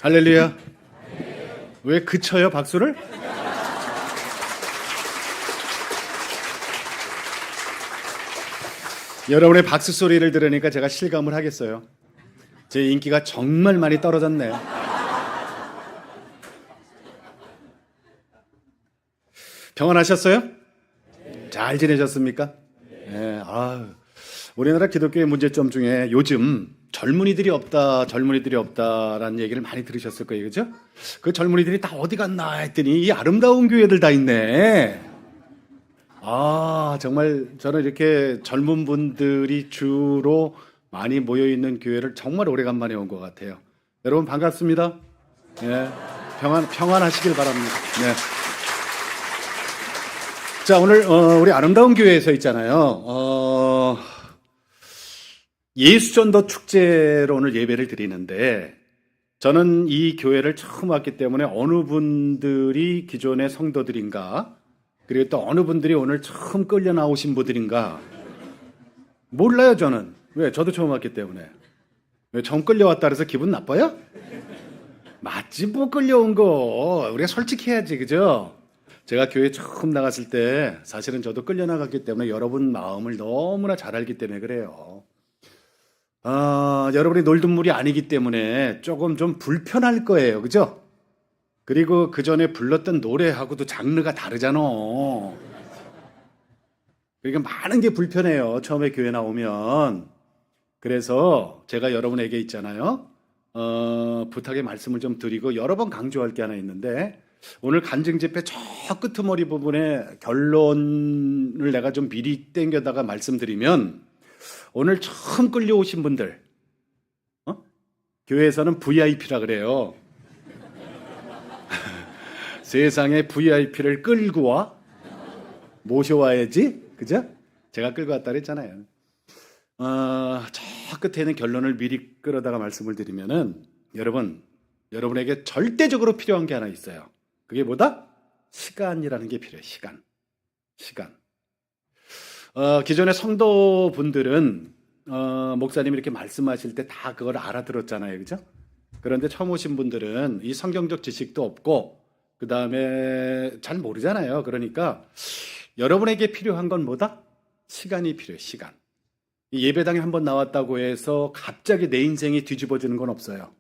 할렐루야. 왜 그쳐요, 박수를? 여러분의 박수 소리를 들으니까 제가 실감을 하겠어요. 제 인기가 정말 많이 떨어졌네. 평안하셨어요? 잘 지내셨습니까? 네. 우리나라 기독교의 문제점 중에 요즘 젊은이들이 없다라는 얘기를 많이 들으셨을 거예요, 그죠? 그 젊은이들이 다 어디 갔나 했더니 이 아름다운 교회들 다 있네. 정말 저는 이렇게 젊은 분들이 주로 많이 모여 있는 교회를 정말 오래간만에 온 것 같아요. 여러분 반갑습니다. 네, 평안하시길 바랍니다. 네. 자, 오늘 우리 아름다운 교회에서 있잖아요. 예수전도 축제로 오늘 예배를 드리는데, 저는 이 교회를 처음 왔기 때문에 어느 분들이 기존의 성도들인가, 그리고 또 어느 분들이 오늘 처음 끌려 나오신 분들인가 몰라요. 저는 왜? 저도 처음 왔기 때문에. 왜 처음 끌려왔다 그래서 기분 나빠요? 맞지, 뭐 끌려온 거 우리가 솔직해야지, 그죠? 제가 교회 처음 나갔을 때 사실은 저도 끌려나갔기 때문에 여러분 마음을 너무나 잘 알기 때문에 그래요. 여러분이 놀던 물이 아니기 때문에 조금 좀 불편할 거예요, 그죠? 그리고 그 전에 불렀던 노래하고도 장르가 다르잖아. 그러니까 많은 게 불편해요, 처음에 교회 나오면. 그래서 제가 여러분에게 있잖아요, 부탁의 말씀을 좀 드리고 여러 번 강조할 게 하나 있는데, 오늘 간증 집회 저 끄트머리 부분에 결론을 내가 좀 미리 땡겨다가 말씀드리면, 오늘 처음 끌려오신 분들, 교회에서는 VIP라 그래요. 세상에 VIP를 끌고 와? 모셔와야지, 그죠? 제가 끌고 왔다 그랬잖아요. 저 끝에 있는 결론을 미리 끌어다가 말씀을 드리면은, 여러분에게 절대적으로 필요한 게 하나 있어요. 그게 뭐다? 시간이라는 게 필요해요. 시간. 기존의 성도분들은 목사님이 이렇게 말씀하실 때 다 그걸 알아들었잖아요, 그죠? 그런데 처음 오신 분들은 이 성경적 지식도 없고 그 다음에 잘 모르잖아요. 그러니까 여러분에게 필요한 건 뭐다? 시간이 필요해요. 시간. 이 예배당에 한번 나왔다고 해서 갑자기 내 인생이 뒤집어지는 건 없어요.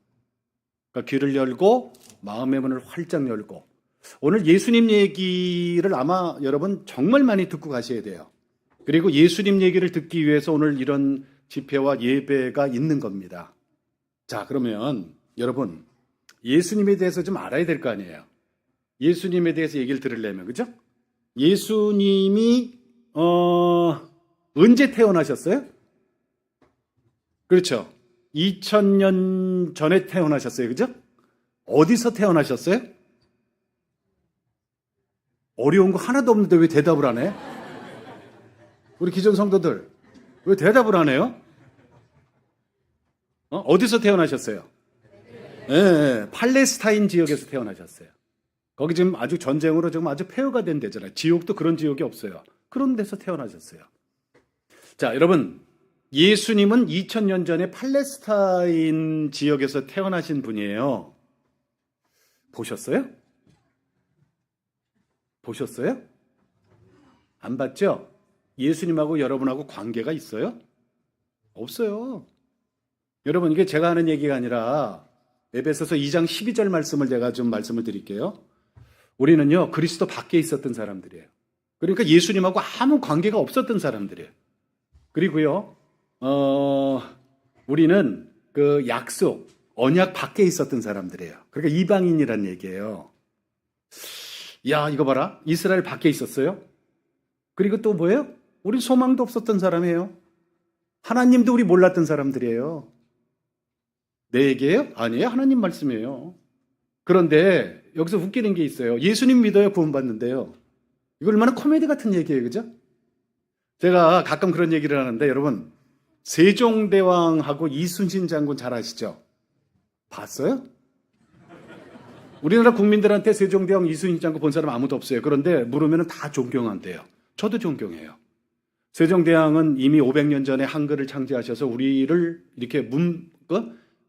그러니까 귀를 열고 마음의 문을 활짝 열고, 오늘 예수님 얘기를 아마 여러분 정말 많이 듣고 가셔야 돼요. 그리고 예수님 얘기를 듣기 위해서 오늘 이런 집회와 예배가 있는 겁니다. 자, 그러면 여러분 예수님에 대해서 좀 알아야 될 거 아니에요. 예수님에 대해서 얘기를 들으려면, 그죠? 예수님이 언제 태어나셨어요? 그렇죠. 2000년 전에 태어나셨어요, 그죠? 어디서 태어나셨어요? 어려운 거 하나도 없는데 왜 대답을 안 해? 우리 기존 성도들 왜 대답을 안 해요? 어디서 태어나셨어요? 네, 팔레스타인 지역에서 태어나셨어요. 거기 지금 아주 전쟁으로 지금 아주 폐허가 된 데잖아요. 지옥도 그런 지역이 없어요. 그런 데서 태어나셨어요. 자, 여러분, 예수님은 2000년 전에 팔레스타인 지역에서 태어나신 분이에요. 보셨어요? 안 봤죠? 예수님하고 여러분하고 관계가 있어요? 없어요. 여러분, 이게 제가 하는 얘기가 아니라 에베소서 2장 12절 말씀을 제가 좀 말씀을 드릴게요. 우리는요, 그리스도 밖에 있었던 사람들이에요. 그러니까 예수님하고 아무 관계가 없었던 사람들이에요. 그리고요, 우리는 그 약속, 언약 밖에 있었던 사람들이에요. 그러니까 이방인이란 얘기예요. 야, 이거 봐라. 이스라엘 밖에 있었어요. 그리고 또 뭐예요? 우리 소망도 없었던 사람이에요. 하나님도 우리 몰랐던 사람들이에요. 내 얘기예요? 아니에요. 하나님 말씀이에요. 그런데 여기서 웃기는 게 있어요. 예수님 믿어야 구원받는데요. 이거 얼마나 코미디 같은 얘기예요, 그죠? 제가 가끔 그런 얘기를 하는데, 여러분, 세종대왕하고 이순신 장군 잘 아시죠? 봤어요? 우리나라 국민들한테 세종대왕, 이순신 장군 본 사람 아무도 없어요. 그런데 물으면 다 존경한대요. 저도 존경해요. 세종대왕은 이미 500년 전에 한글을 창제하셔서 우리를 이렇게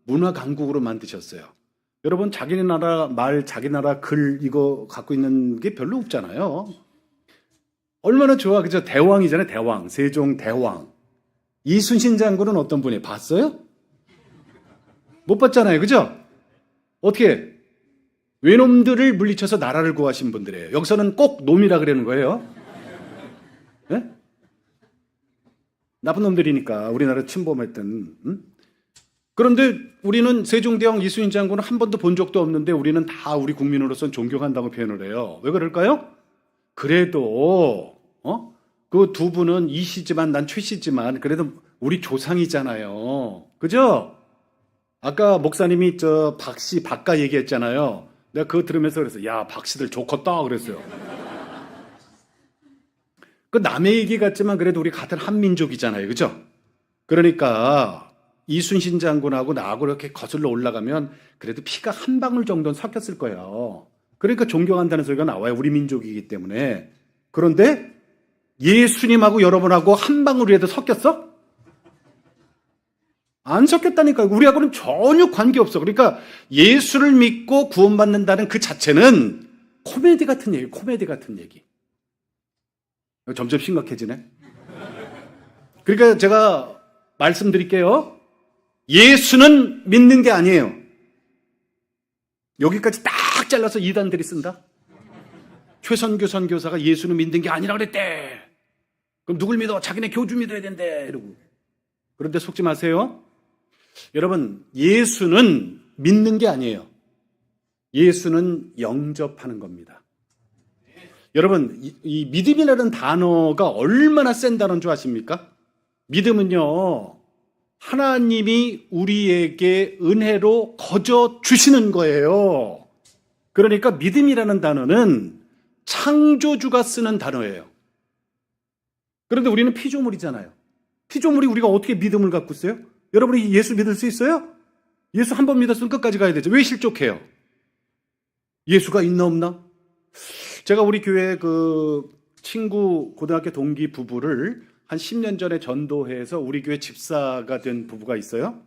문화 강국으로 만드셨어요. 여러분, 자기 나라 말, 자기 나라 글 이거 갖고 있는 게 별로 없잖아요. 얼마나 좋아, 그죠? 대왕이잖아요, 대왕. 세종 대왕. 이순신 장군은 어떤 분이 봤어요? 못 봤잖아요, 그죠? 어떻게? 외놈들을 물리쳐서 나라를 구하신 분들이에요. 여기서는 꼭 놈이라 그러는 거예요. 네? 나쁜 놈들이니까 우리나라 침범했던. 그런데 우리는 세종대왕 이순신 장군은 한 번도 본 적도 없는데 우리는 다 우리 국민으로서는 존경한다고 표현을 해요. 왜 그럴까요? 그래도 그 두 분은 이씨지만 난 최씨지만 그래도 우리 조상이잖아요. 그죠? 아까 목사님이 저 박씨 박가 얘기했잖아요. 내가 그거 들으면서 그랬어요. 야, 박씨들 좋겠다 그랬어요. 그 남의 얘기 같지만 그래도 우리 같은 한민족이잖아요. 그죠? 그러니까 이순신 장군하고 나하고 이렇게 거슬러 올라가면 그래도 피가 한 방울 정도는 섞였을 거예요. 그러니까 존경한다는 소리가 나와요. 우리 민족이기 때문에. 그런데 예수님하고 여러분하고 한 방울이라도 섞였어? 안 섞였다니까요. 우리하고는 전혀 관계없어. 그러니까 예수를 믿고 구원받는다는 그 자체는 코미디 같은 얘기, 코미디 같은 얘기. 점점 심각해지네. 그러니까 제가 말씀드릴게요. 예수는 믿는 게 아니에요. 여기까지 딱 잘라서 이단들이 쓴다. 최선교 선교사가 예수는 믿는 게 아니라 그랬대. 그럼 누굴 믿어? 자기네 교주 믿어야 된대. 이러고. 그런데 속지 마세요. 여러분, 예수는 믿는 게 아니에요. 예수는 영접하는 겁니다. 여러분, 이 믿음이라는 단어가 얼마나 센 단어인 줄 아십니까? 믿음은요, 하나님이 우리에게 은혜로 거저 주시는 거예요. 그러니까 믿음이라는 단어는 창조주가 쓰는 단어예요. 그런데 우리는 피조물이잖아요. 피조물이 우리가 어떻게 믿음을 갖고 있어요? 여러분이 예수 믿을 수 있어요? 예수 한 번 믿었으면 끝까지 가야 되죠. 왜 실족해요? 예수가 있나 없나? 제가 우리 교회 그 친구 고등학교 동기 부부를 한 10년 전에 전도해서 우리 교회 집사가 된 부부가 있어요.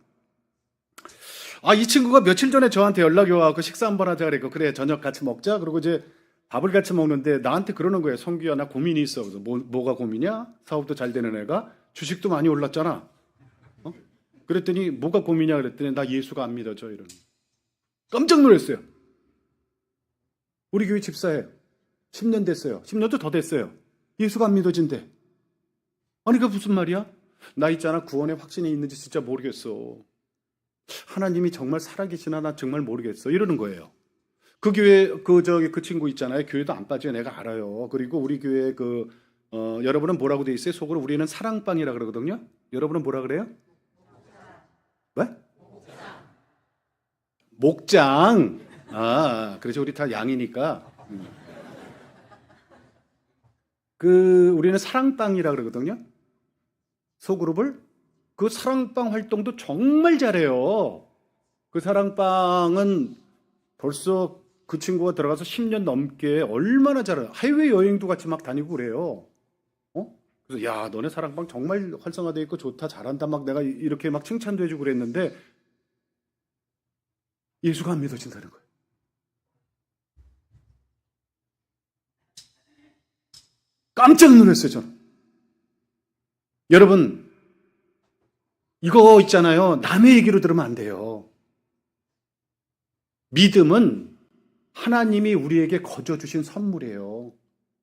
이 친구가 며칠 전에 저한테 연락이 와서 식사 한번 하자 그랬고, 그래, 저녁 같이 먹자. 그리고 이제 밥을 같이 먹는데 나한테 그러는 거예요. 성규야, 나 고민이 있어. 그래서 뭐가 고민이야? 사업도 잘 되는 애가 주식도 많이 올랐잖아. 그랬더니 뭐가 고민이야? 그랬더니 나 예수가 안 믿어져. 이러는. 깜짝 놀랐어요. 우리 교회 집사예요. 10년 됐어요. 10년도 더 됐어요. 예수가 안 믿어진대. 아니, 그게 무슨 말이야? 나 있잖아, 구원에 확신이 있는지 진짜 모르겠어. 하나님이 정말 살아계시나 나 정말 모르겠어. 이러는 거예요. 그 교회, 그 친구 있잖아요. 교회도 안 빠져요. 내가 알아요. 그리고 우리 교회 여러분은 뭐라고 돼 있어요? 속으로 우리는 사랑방이라 그러거든요. 여러분은 뭐라 그래요? 왜? 목장. 그래서 우리 다 양이니까. 우리는 사랑방이라 그러거든요. 소그룹을. 그 사랑방 활동도 정말 잘해요. 그 사랑방은 벌써 그 친구가 들어가서 10년 넘게 얼마나 잘해요. 해외 여행도 같이 막 다니고 그래요. 그래서 야, 너네 사랑방 정말 활성화되어 있고 좋다, 잘한다, 막 내가 이렇게 막 칭찬도 해주고 그랬는데 예수가 안 믿어진다는 거예요. 깜짝 놀랐어요, 저는. 여러분, 이거 있잖아요. 남의 얘기로 들으면 안 돼요. 믿음은 하나님이 우리에게 거저 주신 선물이에요.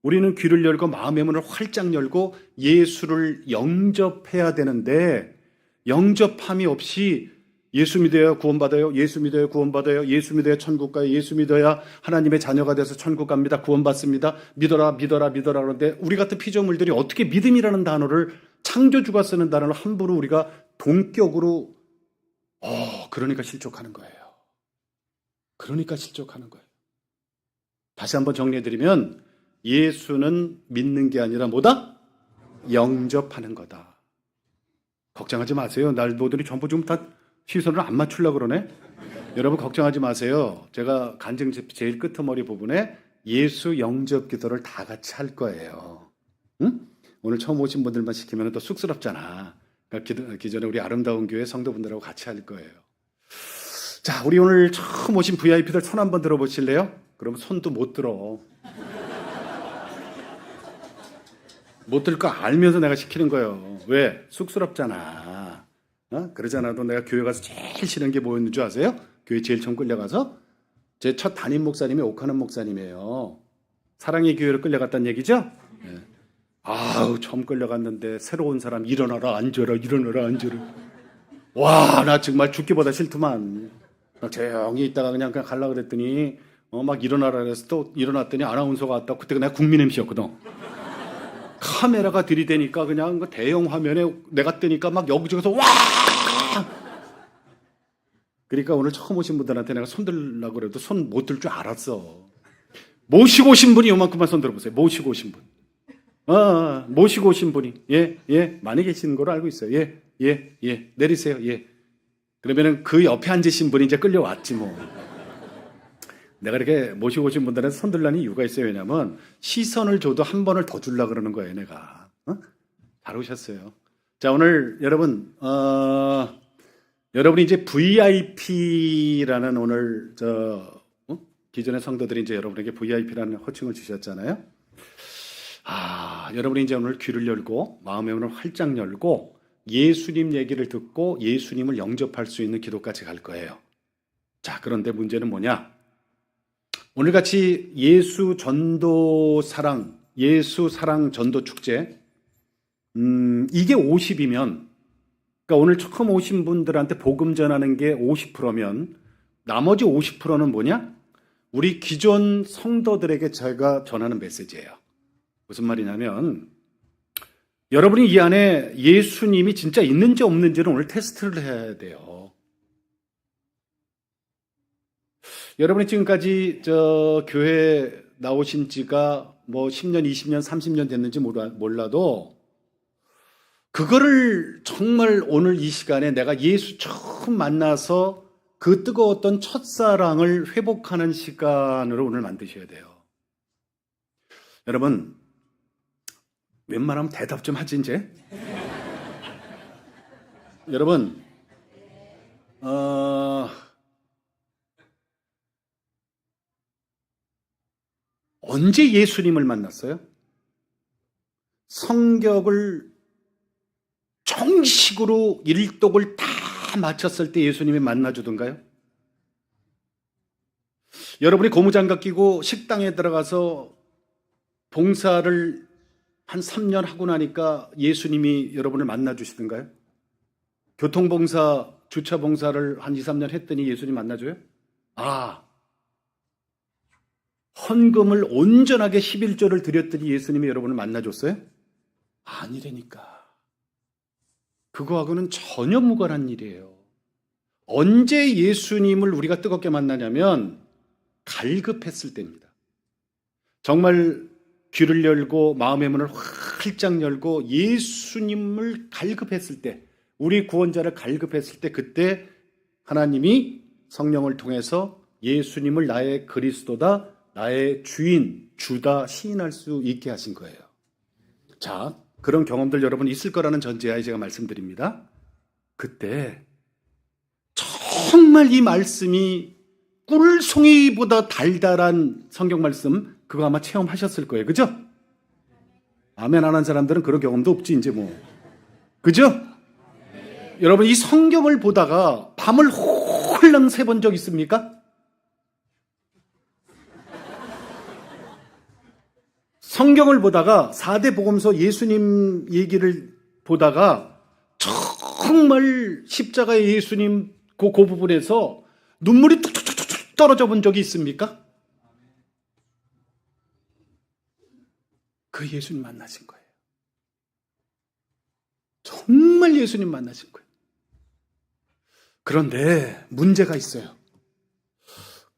우리는 귀를 열고 마음의 문을 활짝 열고 예수를 영접해야 되는데, 영접함이 없이 예수 믿어야 구원받아요, 예수 믿어야 구원받아요, 예수 믿어야 천국 가요, 예수 믿어야 하나님의 자녀가 돼서 천국 갑니다, 구원받습니다, 믿어라 믿어라 믿어라. 그런데 우리 같은 피조물들이 어떻게 믿음이라는 단어를, 창조주가 쓰는 단어를 함부로 우리가 동격으로 그러니까 실족하는 거예요. 그러니까 실족하는 거예요. 다시 한번 정리해드리면, 예수는 믿는 게 아니라 뭐다? 영접하는 거다. 걱정하지 마세요. 날 모두리 전부 좀 다 시선을 안 맞추려고 그러네. 여러분 걱정하지 마세요. 제가 간증 제일 끄트머리 부분에 예수 영접 기도를 다 같이 할 거예요. 응? 오늘 처음 오신 분들만 시키면 또 쑥스럽잖아. 그러니까 기존에 우리 아름다운 교회 성도분들하고 같이 할 거예요. 자, 우리 오늘 처음 오신 VIP들 손 한번 들어보실래요? 그럼 손도 못 들어. 못 들 거 알면서 내가 시키는 거예요. 왜? 쑥스럽잖아. 그러지 않아도 내가 교회 가서 제일 싫은 게 뭐였는 줄 아세요? 교회 제일 처음 끌려가서 제 첫 담임 목사님이 오카는 목사님이에요. 사랑의 교회로 끌려갔다는 얘기죠? 네. 아우, 처음 끌려갔는데 새로운 사람 일어나라 앉아라 일어나라 앉아라. 와, 나 정말 죽기보다 싫더만. 조용히 있다가 그냥 갈라 그랬더니 막 일어나라 그래서 또 일어났더니 아나운서가 왔다. 그때가 내가 국민 MC였거든. 카메라가 들이대니까 그냥 그 대형 화면에 내가 뜨니까 막 여기저기서 와! 그러니까 오늘 처음 오신 분들한테 내가 손 들려고 그래도 손 못 들 줄 알았어. 모시고 오신 분이 요만큼만 손 들어보세요. 모시고 오신 분. 모시고 오신 분이. 예. 많이 계시는 걸로 알고 있어요. 예. 내리세요. 예. 그러면은 그 옆에 앉으신 분이 이제 끌려왔지 뭐. 내가 이렇게 모시고 오신 분들한테 손 들라는 이유가 있어요. 왜냐면 시선을 줘도 한 번을 더 주려고 그러는 거예요, 내가. 잘 오셨어요. 자, 오늘 여러분, 여러분이 이제 VIP라는 오늘 기존의 성도들이 이제 여러분에게 VIP라는 호칭을 주셨잖아요. 여러분이 이제 오늘 귀를 열고 마음의 문을 활짝 열고 예수님 얘기를 듣고 예수님을 영접할 수 있는 기도까지 갈 거예요. 자, 그런데 문제는 뭐냐? 오늘 같이 예수 사랑 전도 축제, 이게 50이면, 그러니까 오늘 처음 오신 분들한테 복음 전하는 게 50%면, 나머지 50%는 뭐냐? 우리 기존 성도들에게 제가 전하는 메시지예요. 무슨 말이냐면, 여러분이 이 안에 예수님이 진짜 있는지 없는지는 오늘 테스트를 해야 돼요. 여러분이 지금까지 교회 나오신 지가 뭐 10년, 20년, 30년 됐는지 몰라도 그거를 정말 오늘 이 시간에 내가 예수 처음 만나서 그 뜨거웠던 첫사랑을 회복하는 시간으로 오늘 만드셔야 돼요. 여러분, 웬만하면 대답 좀 하지 이제. 여러분, 언제 예수님을 만났어요? 성격을 정식으로 일독을 다 마쳤을 때 예수님이 만나주던가요? 여러분이 고무장갑 끼고 식당에 들어가서 봉사를 한 3년 하고 나니까 예수님이 여러분을 만나주시던가요? 교통봉사, 주차봉사를 한 2, 3년 했더니 예수님 만나줘요? 헌금을 온전하게 11조를 드렸더니 예수님이 여러분을 만나줬어요? 아니라니까. 그거하고는 전혀 무관한 일이에요. 언제 예수님을 우리가 뜨겁게 만나냐면 갈급했을 때입니다. 정말 귀를 열고 마음의 문을 활짝 열고 예수님을 갈급했을 때, 우리 구원자를 갈급했을 때, 그때 하나님이 성령을 통해서 예수님을 나의 그리스도다, 나의 주인, 주다 시인할 수 있게 하신 거예요. 자, 그런 경험들 여러분 있을 거라는 전제하에 제가 말씀드립니다. 그때 정말 이 말씀이 꿀송이보다 달달한 성경 말씀, 그거 아마 체험하셨을 거예요. 그죠? 아멘 안 한 사람들은 그런 경험도 없지 이제 뭐. 그죠? 여러분, 이 성경을 보다가 밤을 홀랑 새본 적 있습니까? 성경을 보다가 4대 복음서 예수님 얘기를 보다가 정말 십자가의 예수님 그 부분에서 눈물이 툭툭툭툭 떨어져 본 적이 있습니까? 그 예수님 만나신 거예요. 정말 예수님 만나신 거예요. 그런데 문제가 있어요.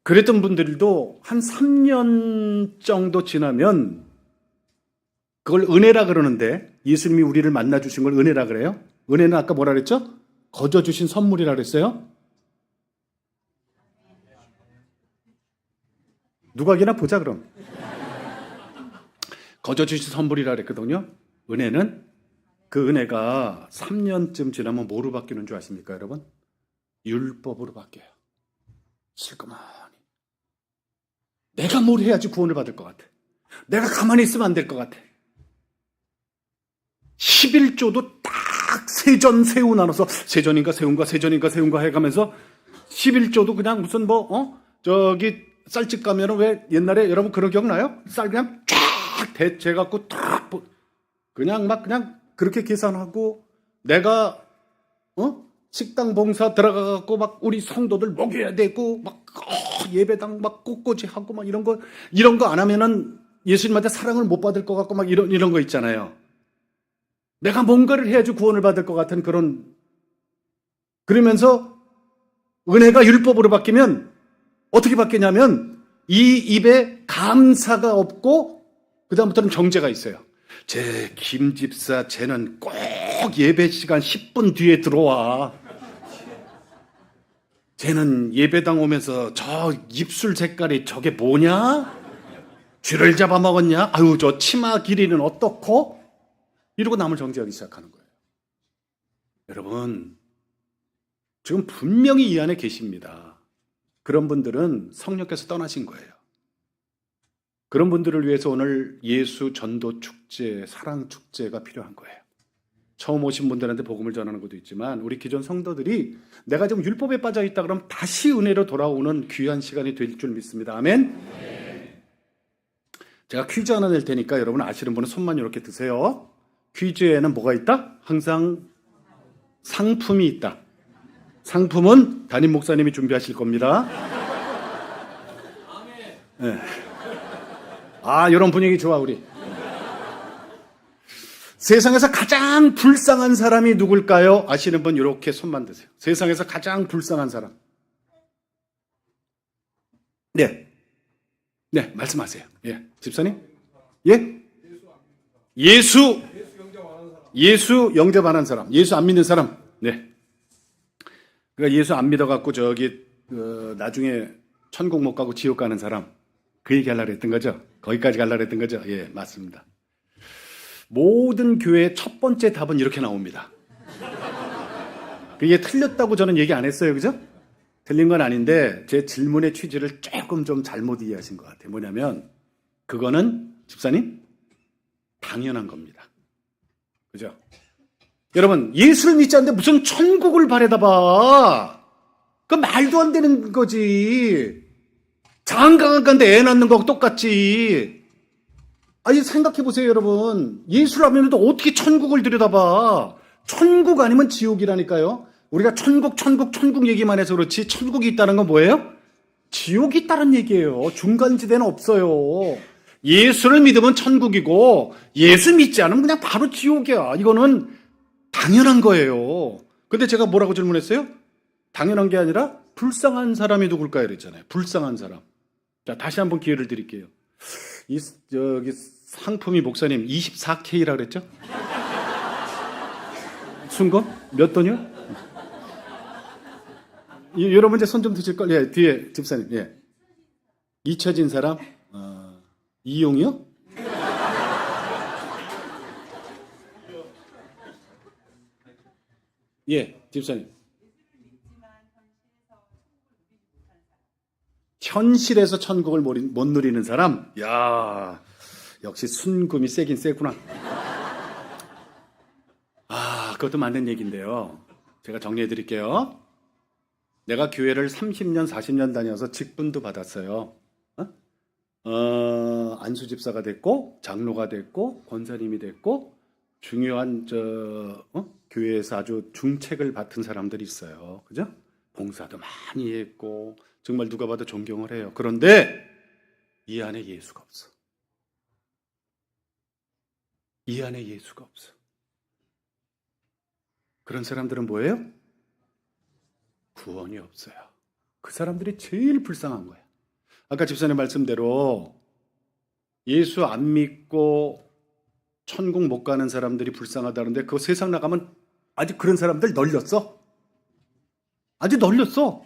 그랬던 분들도 한 3년 정도 지나면 그걸 은혜라 그러는데, 예수님이 우리를 만나주신 걸 은혜라 그래요? 은혜는 아까 뭐라 그랬죠? 거저 주신 선물이라 그랬어요? 누가기나 보자 그럼. 거저 주신 선물이라 그랬거든요. 은혜는, 그 은혜가 3년쯤 지나면 뭐로 바뀌는 줄 아십니까 여러분? 율법으로 바뀌어요. 슬그머니 내가 뭘 해야지 구원을 받을 것 같아. 내가 가만히 있으면 안 될 것 같아. 11조도 딱 세전 세우 나눠서 세전인가 세운가 해가면서 11조도 그냥 무슨 저기 쌀집 가면은 왜 옛날에 여러분 그런 기억나요? 쌀 그냥 쫙 대체갖고 탁 그냥 막 그냥 그렇게 계산하고 내가 식당 봉사 들어가갖고 막 우리 성도들 먹여야 되고 막 예배당 막 꽃꽂이 하고 막 이런 거 안 하면은 예수님한테 사랑을 못 받을 것 같고 막 이런 거 있잖아요. 내가 뭔가를 해야지 구원을 받을 것 같은 그러면서 은혜가 율법으로 바뀌면 어떻게 바뀌냐면 이 입에 감사가 없고 그다음부터는 정죄가 있어요. 제 김 집사 쟤는 꼭 예배 시간 10분 뒤에 들어와. 쟤는 예배당 오면서 저 입술 색깔이 저게 뭐냐? 쥐를 잡아먹었냐? 아유 저 치마 길이는 어떻고? 이러고 남을 정죄하기 시작하는 거예요. 여러분 지금 분명히 이 안에 계십니다. 그런 분들은 성령께서 떠나신 거예요. 그런 분들을 위해서 오늘 예수 전도 축제, 사랑 축제가 필요한 거예요. 처음 오신 분들한테 복음을 전하는 것도 있지만 우리 기존 성도들이 내가 지금 율법에 빠져 있다 그러면 다시 은혜로 돌아오는 귀한 시간이 될 줄 믿습니다. 아멘. 제가 퀴즈 하나 낼 테니까 여러분 아시는 분은 손만 이렇게 드세요. 퀴즈에는 뭐가 있다? 항상 상품이 있다. 상품은 담임 목사님이 준비하실 겁니다. 네. 이런 분위기 좋아 우리. 세상에서 가장 불쌍한 사람이 누굴까요? 아시는 분 이렇게 손만 드세요. 세상에서 가장 불쌍한 사람. 네, 말씀하세요. 예, 집사님. 예? 예수 영접하는 사람. 예수 안 믿는 사람. 네. 그러니까 예수 안 믿어갖고 나중에 천국 못 가고 지옥 가는 사람. 그 얘기 하려고 했던 거죠? 거기까지 가려고 했던 거죠? 예, 맞습니다. 모든 교회의 첫 번째 답은 이렇게 나옵니다. 그게 틀렸다고 저는 얘기 안 했어요. 그죠? 틀린 건 아닌데 제 질문의 취지를 조금 좀 잘못 이해하신 것 같아요. 뭐냐면 그거는 집사님 당연한 겁니다. 그죠? 여러분 예수를 믿지 않는데 무슨 천국을 바래다 봐. 그 말도 안 되는 거지. 장강한데 애 낳는 거하고 똑같지. 생각해보세요 여러분. 예수를 안 믿는데 어떻게 천국을 들여다봐. 천국 아니면 지옥이라니까요. 우리가 천국 얘기만 해서 그렇지 천국이 있다는 건 뭐예요? 지옥이 있다는 얘기예요. 중간지대는 없어요. 예수를 믿으면 천국이고 예수 믿지 않으면 그냥 바로 지옥이야. 이거는 당연한 거예요. 근데 제가 뭐라고 질문했어요? 당연한 게 아니라 불쌍한 사람이 누굴까요? 그랬잖아요. 불쌍한 사람. 자, 다시 한번 기회를 드릴게요. 여기 상품이 목사님 24K라 그랬죠? 순금? 몇 돈이요? 여러분 이제 손 좀 드실걸? 예, 뒤에 집사님. 예. 잊혀진 사람? 이용이요? 예, 집사님. 현실에서 천국을 못 누리는 사람? 야, 역시 순금이 세긴 세구나. 그것도 맞는 얘기인데요. 제가 정리해 드릴게요. 내가 교회를 30년, 40년 다녀서 직분도 받았어요. 안수 집사가 됐고, 장로가 됐고, 권사님이 됐고, 중요한 교회에서 아주 중책을 맡은 사람들이 있어요. 그죠? 봉사도 많이 했고, 정말 누가 봐도 존경을 해요. 그런데 이 안에 예수가 없어. 이 안에 예수가 없어. 그런 사람들은 뭐예요? 구원이 없어요. 그 사람들이 제일 불쌍한 거예요. 아까 집사님 말씀대로 예수 안 믿고 천국 못 가는 사람들이 불쌍하다는데 그 세상 나가면 아직 그런 사람들 널렸어. 아직 널렸어.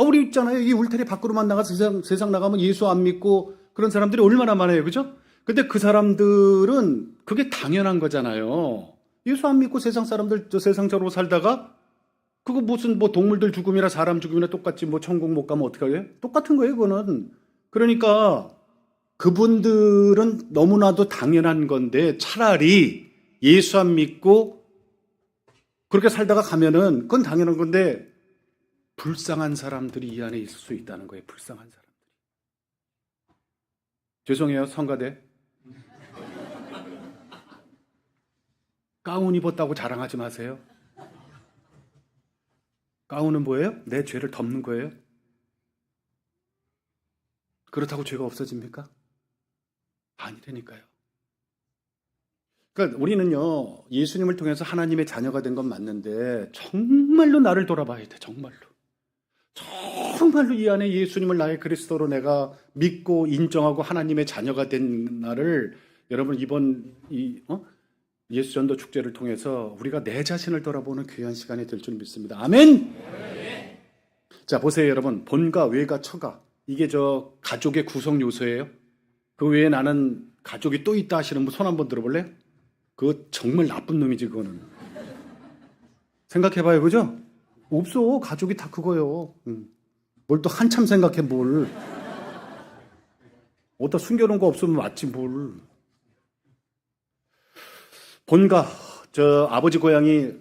우리 있잖아요. 이 울타리 밖으로만 나가서 세상 나가면 예수 안 믿고 그런 사람들이 얼마나 많아요. 그죠? 근데 그 사람들은 그게 당연한 거잖아요. 예수 안 믿고 세상 사람들 세상적으로 살다가 그거 무슨 뭐 동물들 죽음이나 사람 죽음이나 똑같지 뭐 천국 못 가면 어떡하게? 똑같은 거예요, 그거는. 그러니까 그분들은 너무나도 당연한 건데 차라리 예수 안 믿고 그렇게 살다가 가면은 그건 당연한 건데 불쌍한 사람들이 이 안에 있을 수 있다는 거예요. 불쌍한 사람들이. 죄송해요, 성가대. 가운 입었다고 자랑하지 마세요. 가운은 뭐예요? 내 죄를 덮는 거예요. 그렇다고 죄가 없어집니까? 아니라니까요. 그러니까 우리는요, 예수님을 통해서 하나님의 자녀가 된 건 맞는데 정말로 나를 돌아봐야 돼. 정말로. 정말로 이 안에 예수님을 나의 그리스도로 내가 믿고 인정하고 하나님의 자녀가 된 나를 여러분 이번 예수전도 축제를 통해서 우리가 내 자신을 돌아보는 귀한 시간이 될 줄 믿습니다. 아멘. 자, 보세요, 여러분. 본가, 외가, 처가. 이게 저 가족의 구성 요소예요. 그 외에 나는 가족이 또 있다 하시는 분 손 한번 들어볼래요? 그거 정말 나쁜 놈이지, 그거는. 생각해봐요, 그죠? 없어. 가족이 다 그거예요. 뭘 또 한참 생각해, 뭘. 어디다 숨겨놓은 거 없으면 맞지, 뭘. 본가, 제 아버지 고향이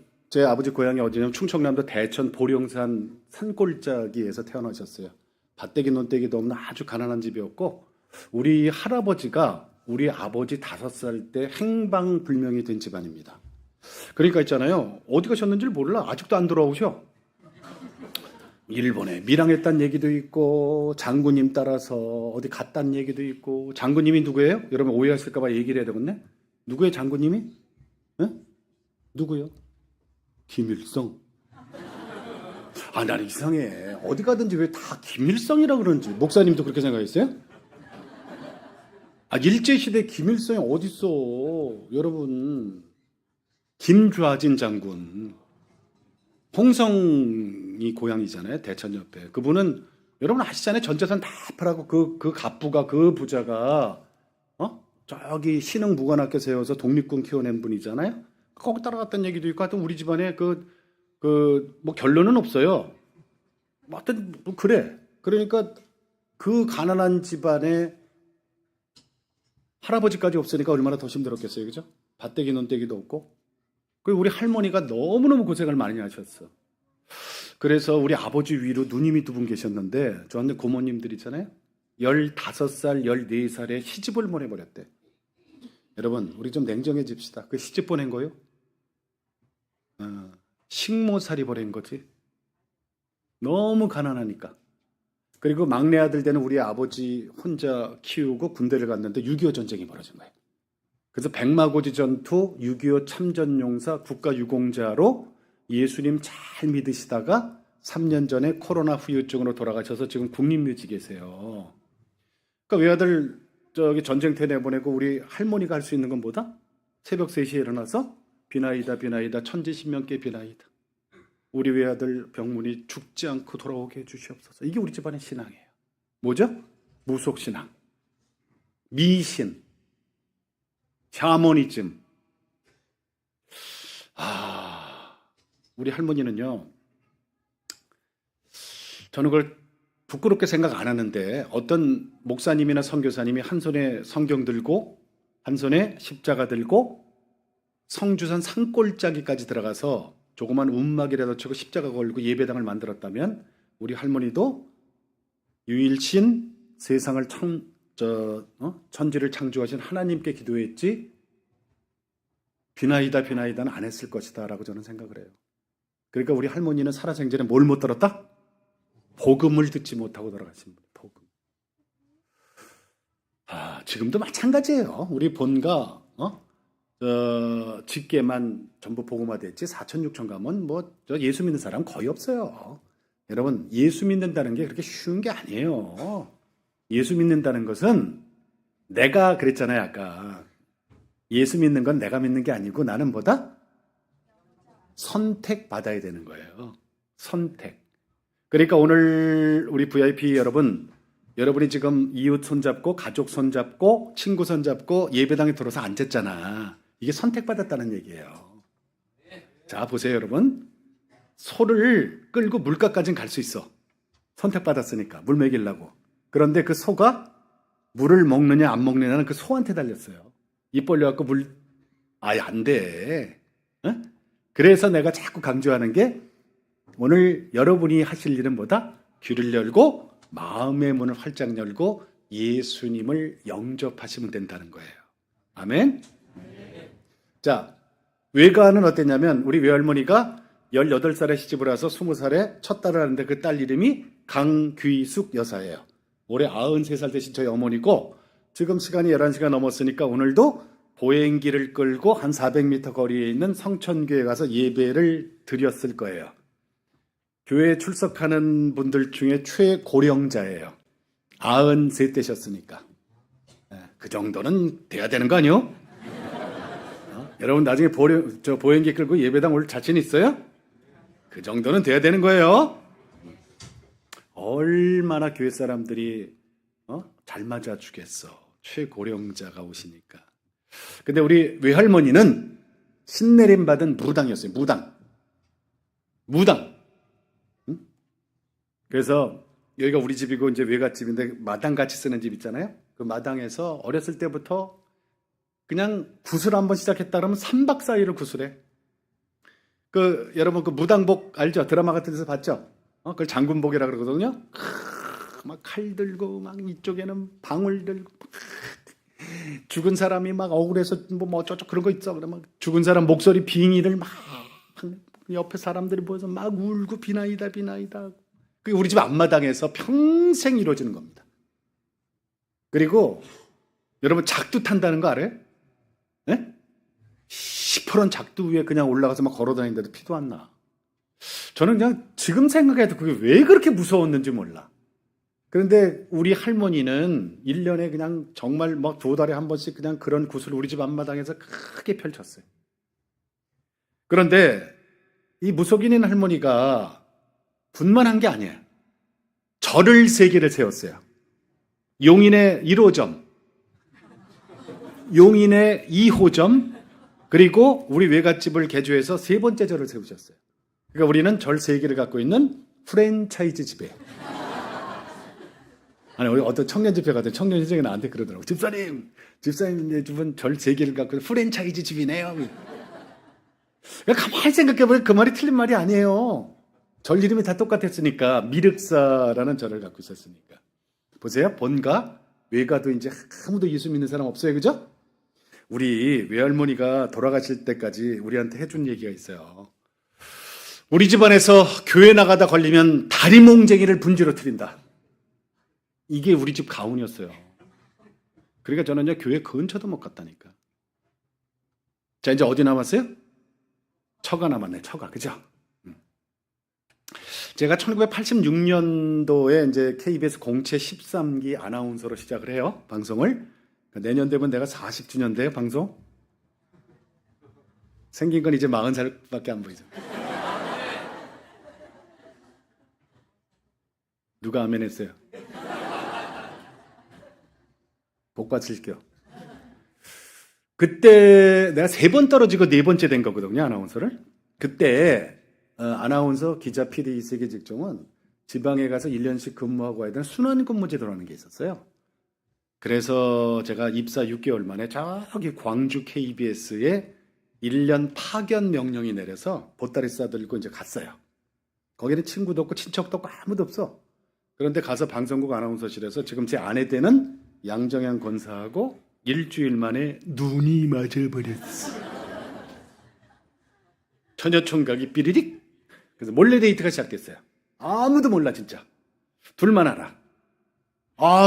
어디냐면 충청남도 대천 보령산 산골짜기에서 태어나셨어요. 밭대기 논대기도 없는 아주 가난한 집이었고, 우리 할아버지가 우리 아버지 5살 때 행방불명이 된 집안입니다. 그러니까 있잖아요. 어디 가셨는지를 몰라. 아직도 안 돌아오셔. 일본에 밀항했다는 얘기도 있고 장군님 따라서 어디 갔다는 얘기도 있고. 장군님이 누구예요? 여러분 오해하실까 봐 얘기를 해야 되겠네. 누구예요, 장군님이? 에? 누구요? 김일성. 아, 나는 이상해. 어디 가든지 왜 다 김일성이라 그러는지. 목사님도 그렇게 생각했어요? 아, 일제시대 김일성이 어딨어. 여러분, 김좌진 장군. 홍성이 고향이잖아요. 대천 옆에. 그분은 여러분 아시잖아요. 전 재산 다 팔아고 그 갑부가, 그 부자가 저기 신흥 무관학교 세워서 독립군 키워낸 분이잖아요. 거기 따라갔다는 얘기도 있고 하여튼 우리 집안에 뭐 결론은 없어요. 하여튼 뭐 그래. 그러니까 그 가난한 집안에 할아버지까지 없으니까 얼마나 더 힘들었겠어요. 그죠? 밭대기 논대기도 없고. 그리고 우리 할머니가 너무너무 고생을 많이 하셨어. 그래서 우리 아버지 위로 누님이 2분 계셨는데 저한테 고모님들 있잖아요. 15살, 14살에 시집을 보내버렸대. 여러분, 우리 좀 냉정해집시다. 그 시집 보낸 거요? 식모살이 보낸 거지. 너무 가난하니까. 그리고 막내 아들 되는 우리 아버지 혼자 키우고 군대를 갔는데 6.25 전쟁이 벌어진 거예요. 그래서 백마고지 전투, 6.25 참전용사, 국가유공자로 예수님 잘 믿으시다가 3년 전에 코로나 후유증으로 돌아가셔서 지금 국립묘지 계세요. 그러니까 외아들 저기 전쟁터에 내보내고 우리 할머니가 할 수 있는 건 뭐다? 새벽 3시에 일어나서 비나이다 비나이다 천지신명께 비나이다. 우리 외아들 병문이 죽지 않고 돌아오게 해주시옵소서. 이게 우리 집안의 신앙이에요. 뭐죠? 무속신앙, 미신, 샤머니즘. 우리 할머니는요, 저는 그걸 부끄럽게 생각 안 하는데 어떤 목사님이나 선교사님이 한 손에 성경 들고 한 손에 십자가 들고 성주산 산골짜기까지 들어가서 조그만 움막이라도 치고 십자가 걸고 예배당을 만들었다면 우리 할머니도 유일신 세상을 천지를 창조하신 하나님께 기도했지 비나이다 비나이다는 안 했을 것이다 라고 저는 생각을 해요. 그러니까 우리 할머니는 살아생전에 뭘 못 들었다? 복음을 듣지 못하고 돌아가신 분. 복음. 지금도 마찬가지예요. 우리 본가 직계만 전부 복음화됐지 4천 6천 가면 예수 믿는 사람 거의 없어요. 여러분, 예수 믿는다는 게 그렇게 쉬운 게 아니에요. 예수 믿는다는 것은 내가 그랬잖아요, 아까. 예수 믿는 건 내가 믿는 게 아니고 나는 뭐다? 선택받아야 되는 거예요. 선택. 그러니까 오늘 우리 VIP 여러분이 지금 이웃 손잡고 가족 손잡고 친구 손잡고 예배당에 들어서 앉았잖아. 이게 선택받았다는 얘기예요. 자, 보세요, 여러분. 소를 끌고 물가까지는 갈 수 있어. 선택받았으니까 물 먹이려고. 그런데 그 소가 물을 먹느냐 안 먹느냐는 그 소한테 달렸어요. 입 벌려갖고 아예 안 돼. 어? 그래서 내가 자꾸 강조하는 게 오늘 여러분이 하실 일은 뭐다? 귀를 열고 마음의 문을 활짝 열고 예수님을 영접하시면 된다는 거예요. 아멘? 자, 외가는 어땠냐면 우리 외할머니가 18살에 시집을 와서 20살에 첫 딸을 하는데 그 딸 이름이 강귀숙 여사예요. 올해 93살 되신 저희 어머니고 지금 시간이 11시가 넘었으니까 오늘도 보행기를 끌고 한 400m 거리에 있는 성천교회 가서 예배를 드렸을 거예요. 교회에 출석하는 분들 중에 최고령자예요. 93되셨으니까. 그 정도는 돼야 되는 거 아니요? 여러분 나중에 보행기 끌고 예배당 올 자신 있어요? 그 정도는 돼야 되는 거예요. 얼마나 교회 사람들이 잘 맞아주겠어. 최고령자가 오시니까. 근데 우리 외할머니는 신내림 받은 무당이었어요. 무당. 응? 그래서 여기가 우리 집이고 이제 외갓집인데 마당 같이 쓰는 집 있잖아요. 그 마당에서 어렸을 때부터 그냥 굿을 한번 시작했다 그러면 3박 4일을 굿을 해. 여러분 그 무당복 알죠? 드라마 같은 데서 봤죠? 그걸 장군복이라 그러거든요. 막 칼 들고 막 이쪽에는 방울 들고 죽은 사람이 막 억울해서 뭐 어쩌고 그런 거 있어. 그러면 죽은 사람 목소리 빙의를 막 옆에 사람들이 모여서 막 울고 비나이다. 그게 우리 집 앞마당에서 평생 이루어지는 겁니다. 그리고 여러분 작두 탄다는 거 알아요? 네? 시퍼런 작두 위에 그냥 올라가서 막 걸어다니는데도 피도 안 나. 저는 그냥 지금 생각해도 그게 왜 그렇게 무서웠는지 몰라. 그런데 우리 할머니는 1년에 그냥 정말 뭐 2달에 한 번씩 그냥 그런 굿을 우리 집 앞마당에서 크게 펼쳤어요. 그런데 이 무속인인 할머니가 굿만 한 게 아니에요. 절을 3개를 세웠어요. 용인의 1호점, 용인의 2호점, 그리고 우리 외갓집을 개조해서 3번째 절을 세우셨어요. 그러니까 우리는 절 3개를 갖고 있는 프랜차이즈 집이에요. 아니, 우리 어떤 청년 집회 같은 청년 시장이 나한테 그러더라고. 집사님 두 분 절 3개를 갖고 프랜차이즈 집이네요. 가만히 생각해보면 그 말이 틀린 말이 아니에요. 절 이름이 다 똑같았으니까 미륵사라는 절을 갖고 있었으니까. 보세요. 본가, 외가도 이제 아무도 예수 믿는 사람 없어요. 그죠? 우리 외할머니가 돌아가실 때까지 우리한테 해준 얘기가 있어요. 우리 집안에서 교회 나가다 걸리면 다리몽쟁이를 분지로 트린다. 이게 우리 집 가훈이었어요. 그러니까 저는요 교회 근처도 못 갔다니까. 자, 이제 어디 남았어요? 처가 남았네. 처가. 그죠? 제가 1986년도에 이제 KBS 공채 13기 아나운서로 시작을 해요. 방송을. 내년 되면 내가 40주년 돼요. 방송. 생긴 건 이제 40살밖에 안 보이죠. 누가 아멘 했어요? 복 받으실게요. 그때 내가 3번 떨어지고 4번째 된 거거든요. 아나운서를. 그때 아나운서, 기자, PD 이 3개 직종은 지방에 가서 1년씩 근무하고 와야 되는 순환 근무제도라는 게 있었어요. 그래서 제가 입사 6개월 만에 저기 광주 KBS에 1년 파견 명령이 내려서 보따리 싸들고 이제 갔어요. 거기는 친구도 없고 친척도 없고 아무도 없어. 그런데 가서 방송국 아나운서실에서 지금 제 아내 되는 양정양 권사하고 일주일 만에 눈이 맞아버렸어. 처녀총각이 삐리릭. 그래서 몰래 데이트가 시작됐어요. 아무도 몰라 진짜. 둘만 알아.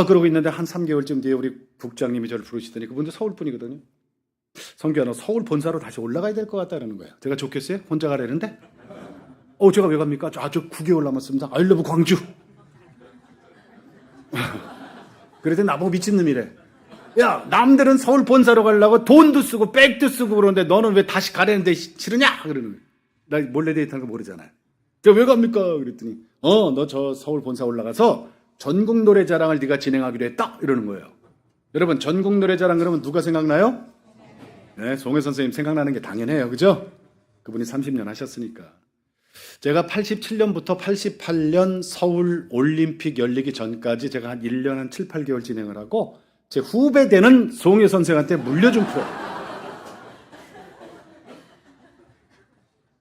그러고 있는데 한 3개월쯤 뒤에 우리 국장님이 저를 부르시더니 그분도 서울 분이거든요. 성규야, 너 서울 본사로 다시 올라가야 될 것 같다는 거예요. 제가 좋겠어요? 혼자 가라는데? 제가 왜 갑니까? 저 9개월 남았습니다. I love 광주. 그래서 나보고 미친놈이래. 야, 남들은 서울 본사로 가려고 돈도 쓰고 백도 쓰고 그러는데 너는 왜 다시 가라는데 싫으냐? 그러는 거예요. 나 몰래 데이트하는 거 모르잖아요. 제가 왜 갑니까? 그랬더니 너 저 서울 본사 올라가서 전국 노래자랑을 네가 진행하기로 했다? 이러는 거예요. 여러분, 전국 노래자랑 그러면 누가 생각나요? 네, 송혜 선생님 생각나는 게 당연해요. 그죠? 그분이 30년 하셨으니까. 제가 87년부터 88년 서울 올림픽 열리기 전까지 제가 한 1년 한 7, 8개월 진행을 하고 제 후배 되는 송혜 선생한테 물려준 프로.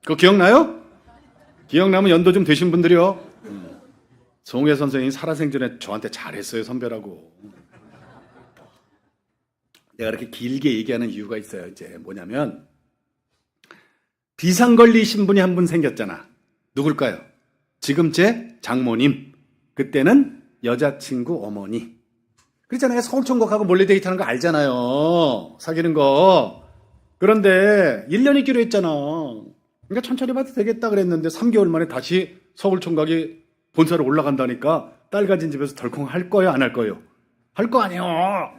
그거 기억나요? 기억나면 연도 좀 되신 분들이요. 송혜 선생이 살아생전에 저한테 잘했어요, 선배라고. 내가 이렇게 길게 얘기하는 이유가 있어요. 이제 뭐냐면 비상 걸리신 분이 한 분 생겼잖아. 누굴까요? 지금 제 장모님. 그때는 여자친구 어머니. 그렇잖아요. 서울총각하고 몰래 데이트하는 거 알잖아요. 사귀는 거. 그런데 1년 있기로 했잖아. 그러니까 천천히 봐도 되겠다 그랬는데 3개월 만에 다시 서울총각이 본사로 올라간다니까 딸 가진 집에서 덜컹 할 거예요? 안 할 거예요? 할 거 아니에요.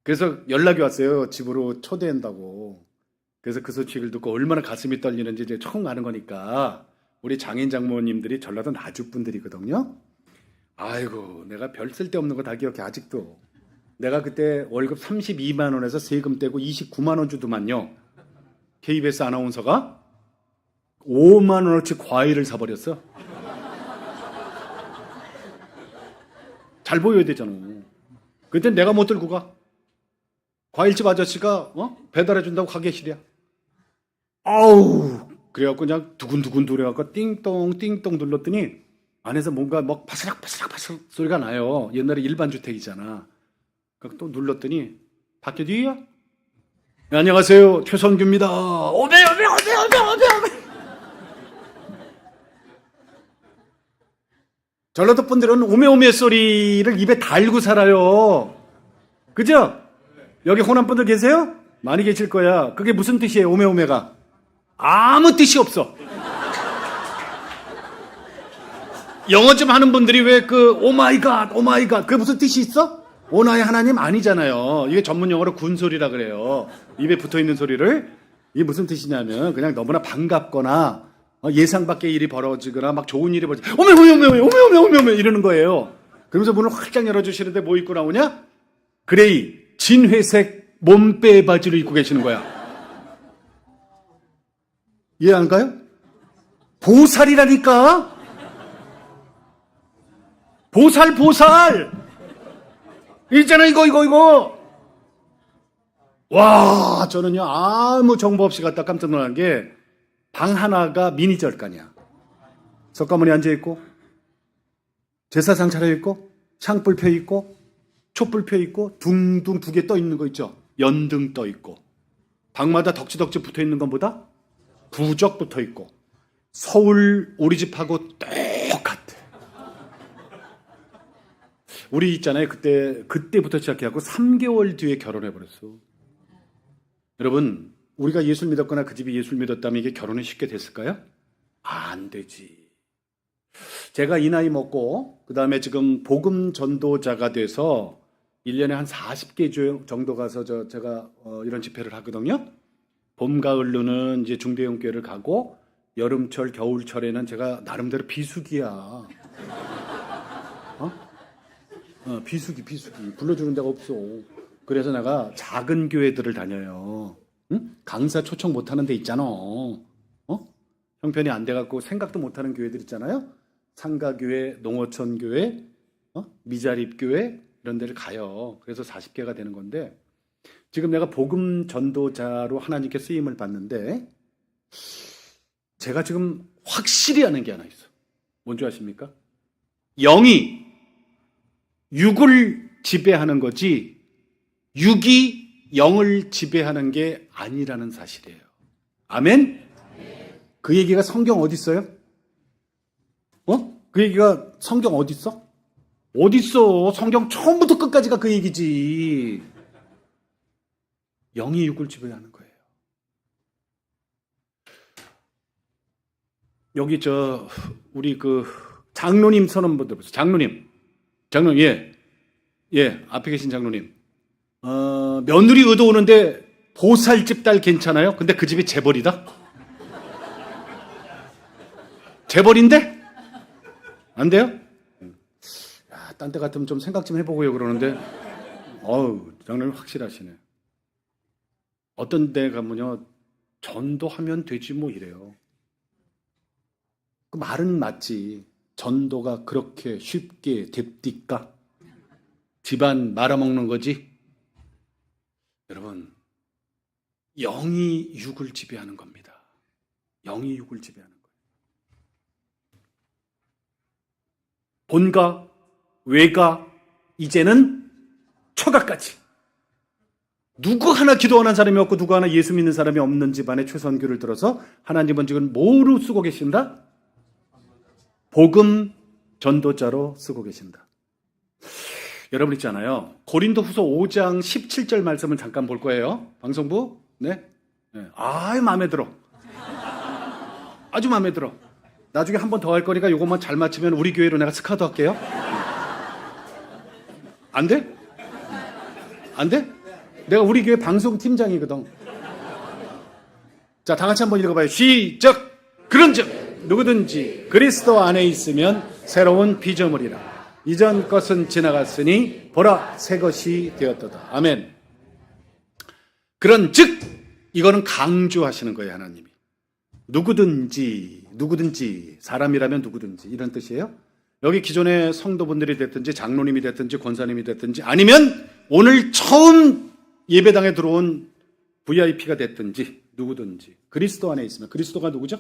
그래서 연락이 왔어요. 집으로 초대한다고. 그래서 그 소식을 듣고 얼마나 가슴이 떨리는지 이제 처음 가는 거니까 우리 장인 장모님들이 전라도 나주 분들이거든요. 아이고 내가 별 쓸데없는 거 다 기억해 아직도. 내가 그때 월급 32만 원에서 세금 떼고 29만 원 주더만요. KBS 아나운서가 5만 원어치 과일을 사버렸어. 잘 보여야 되잖아. 그때 내가 못 들고 가. 과일집 아저씨가 배달해준다고 가게실이야. 아우 그래갖고 그냥 두근두근 두려갖고 띵동 띵동 눌렀더니 안에서 뭔가 막 바스락바스락 소리가 나요. 옛날에 일반 주택이잖아. 또 눌렀더니 밖에 뒤야? 네, 안녕하세요 최선규입니다. 오메. 전라도 분들은 오메 소리를 입에 달고 살아요. 그죠? 여기 호남 분들 계세요? 많이 계실 거야. 그게 무슨 뜻이에요? 오메가 아무 뜻이 없어. 영어 좀 하는 분들이 왜 그 오마이갓 그게 무슨 뜻이 있어? 오나의 하나님 아니잖아요. 이게 전문 용어로 군소리라 그래요. 입에 붙어있는 소리를. 이게 무슨 뜻이냐면 그냥 너무나 반갑거나 예상 밖의 일이 벌어지거나 막 좋은 일이 벌어지거나 오메 이러는 거예요. 그러면서 문을 활짝 열어주시는데 뭐 입고 나오냐? 그레이 진회색 몸빼 바지를 입고 계시는 거야. 이해 안 가요? 보살이라니까. 보살 있잖아 이거. 와 저는요 아무 정보 없이 갔다 깜짝 놀란 게 방 하나가 미니 절간이야. 석가모니 앉아있고 제사상 차려있고 창불 펴있고 촛불 펴있고 둥둥 2개 떠있는 거 있죠. 연등 떠있고 방마다 덕지덕지 붙어있는 것보다 부적 붙어있고 서울 우리 집하고 똑같아. 우리 있잖아요. 그때부터 시작해갖고 3개월 뒤에 결혼해버렸어. 여러분, 우리가 예술 믿었거나 그 집이 예술 믿었다면 이게 결혼이 쉽게 됐을까요? 안 되지. 제가 이 나이 먹고, 그 다음에 지금 복음 전도자가 돼서 1년에 한 40개 주 정도 가서 제가 이런 집회를 하거든요. 봄, 가을로는 이제 중대형 교회를 가고, 여름철, 겨울철에는 제가 나름대로 비수기야. 비수기. 불러주는 데가 없어. 그래서 내가 작은 교회들을 다녀요. 응? 강사 초청 못하는 데 있잖아. 형편이 안 돼갖고 생각도 못하는 교회들 있잖아요. 상가교회, 농어촌교회, 미자립교회 이런 데를 가요. 그래서 40개가 되는 건데 지금 내가 복음 전도자로 하나님께 쓰임을 받는데 제가 지금 확실히 아는 게 하나 있어. 뭔지 아십니까? 영이 육을 지배하는 거지 육이 영을 지배하는 게 아니라는 사실이에요. 아멘? 그 얘기가 성경 어디 있어요? 그 얘기가 성경 어디 있어? 어디 있어? 성경 처음부터 끝까지가 그 얘기지. 영이 육을 지배하는 거예요. 여기 우리 그 장로님 선언 한번 들어보세요. 장로님 예 앞에 계신 장로님. 며느리 의도 오는데 보살집 딸 괜찮아요? 근데 그 집이 재벌이다? 재벌인데? 안 돼요? 야, 딴 데 같으면 좀 생각 좀 해보고요 그러는데 장로님 확실하시네. 어떤 데 가면요 전도하면 되지 뭐 이래요. 그 말은 맞지. 전도가 그렇게 쉽게 됩니까? 집안 말아먹는 거지. 여러분, 영이 육을 지배하는 겁니다. 영이 육을 지배하는 거예요. 본가, 외가, 이제는 처가까지. 누구 하나 기도하는 사람이 없고 누구 하나 예수 믿는 사람이 없는 집안에 최선교를 들어서 하나님은 지금 뭐로 쓰고 계신다? 복음 전도자로 쓰고 계신다. 여러분 있잖아요. 고린도후서 5장 17절 말씀을 잠깐 볼 거예요. 방송부. 네. 아유 마음에 들어. 아주 마음에 들어. 나중에 한 번 더 할 거니까 이것만 잘 맞추면 우리 교회로 내가 스카우트 할게요. 안 돼? 안 돼? 내가 우리 교회 방송 팀장이거든. 자, 다 같이 한번 읽어봐요. 시작. 그런즉 누구든지 그리스도 안에 있으면 새로운 피조물이라. 이전 것은 지나갔으니 보라 새 것이 되었도다. 아멘. 그런즉 이거는 강조하시는 거예요, 하나님이. 누구든지 사람이라면 누구든지 이런 뜻이에요. 여기 기존의 성도분들이 됐든지 장로님이 됐든지 권사님이 됐든지 아니면 오늘 처음 예배당에 들어온 VIP가 됐든지 누구든지 그리스도 안에 있으면, 그리스도가 누구죠?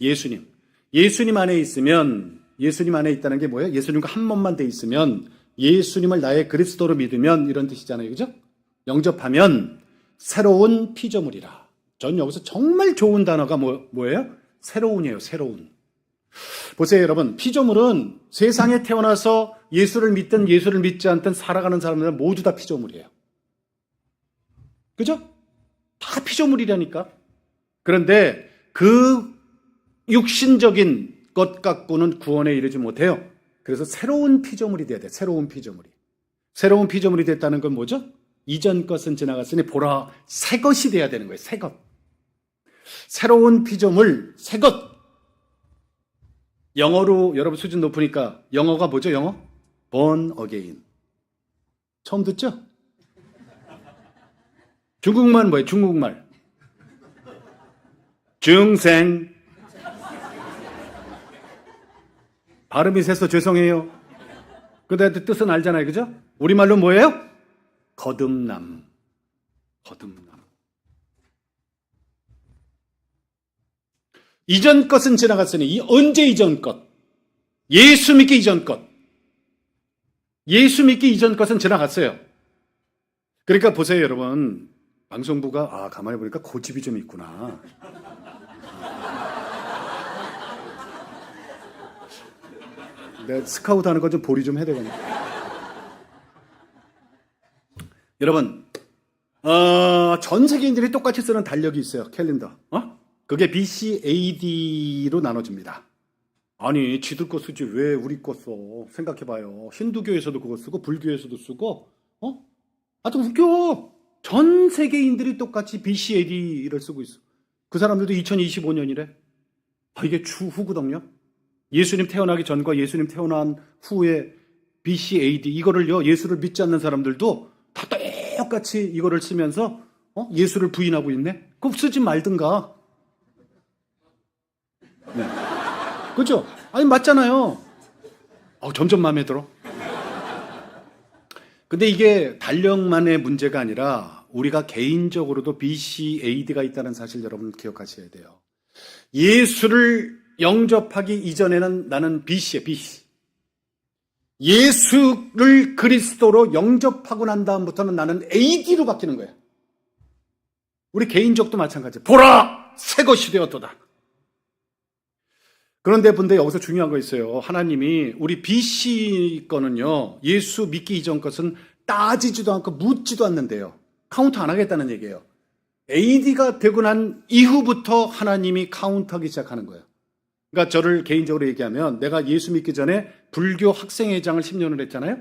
예수님. 예수님 안에 있으면, 예수님 안에 있다는 게 뭐예요? 예수님과 한 몸만 돼 있으면, 예수님을 나의 그리스도로 믿으면 이런 뜻이잖아요. 그죠? 영접하면 새로운 피조물이라. 전 여기서 정말 좋은 단어가 뭐예요? 새로운이에요. 새로운. 보세요, 여러분. 피조물은 세상에 태어나서 예수를 믿든 예수를 믿지 않든 살아가는 사람들은 모두 다 피조물이에요. 그죠? 다 피조물이라니까. 그런데 그 육신적인 것 갖고는 구원에 이르지 못해요. 그래서 새로운 피조물이 돼야 돼. 새로운 피조물이. 새로운 피조물이 됐다는 건 뭐죠? 이전 것은 지나갔으니 보라 새 것이 돼야 되는 거예요. 새 것. 새로운 피조물, 새 것. 영어로 여러분 수준 높으니까 영어가 뭐죠? 영어? born again. 처음 듣죠? 중국말은 뭐예요? 중국말. 중생. 발음이 세서 죄송해요. 근데 뜻은 알잖아요. 그죠? 우리말로 뭐예요? 거듭남. 거듭남. 이전 것은 지나갔으니, 이 언제 이전 것? 예수 믿기 이전 것. 예수 믿기 이전 것은 지나갔어요. 그러니까 보세요, 여러분. 방송부가, 가만히 보니까 고집이 좀 있구나. 내가 스카우트 하는 거 좀 보리 좀 해야 되겠네. 여러분, 전 세계인들이 똑같이 쓰는 달력이 있어요. 캘린더. 그게 BC AD로 나눠집니다. 아니, 지들 거 쓰지 왜 우리 거 써? 생각해봐요. 힌두교에서도 그거 쓰고 불교에서도 쓰고, 아주 웃겨. 전 세계인들이 똑같이 BC AD를 쓰고 있어. 그 사람들도 2025년이래. 이게 추후거든요. 예수님 태어나기 전과 예수님 태어난 후에 BC AD 이거를요, 예수를 믿지 않는 사람들도 다 똑같이 이거를 쓰면서 예수를 부인하고 있네. 그럼 쓰지 말든가. 네. 그죠? 아니 맞잖아요. 점점 마음에 들어. 근데 이게 달력만의 문제가 아니라 우리가 개인적으로도 BCAD가 있다는 사실 여러분 기억하셔야 돼요. 예수를 영접하기 이전에는 나는 BC야, BC. 예수를 그리스도로 영접하고 난 다음부터는 나는 AD로 바뀌는 거야. 우리 개인적도 마찬가지야. 보라! 새 것이 되었도다. 그런데 근데 여기서 중요한 거 있어요. 하나님이 우리 BC 거는요, 예수 믿기 이전 것은 따지지도 않고 묻지도 않는데요. 카운트 안 하겠다는 얘기예요. AD가 되고 난 이후부터 하나님이 카운트하기 시작하는 거예요. 그러니까 저를 개인적으로 얘기하면 내가 예수 믿기 전에 불교 학생회장을 10년을 했잖아요.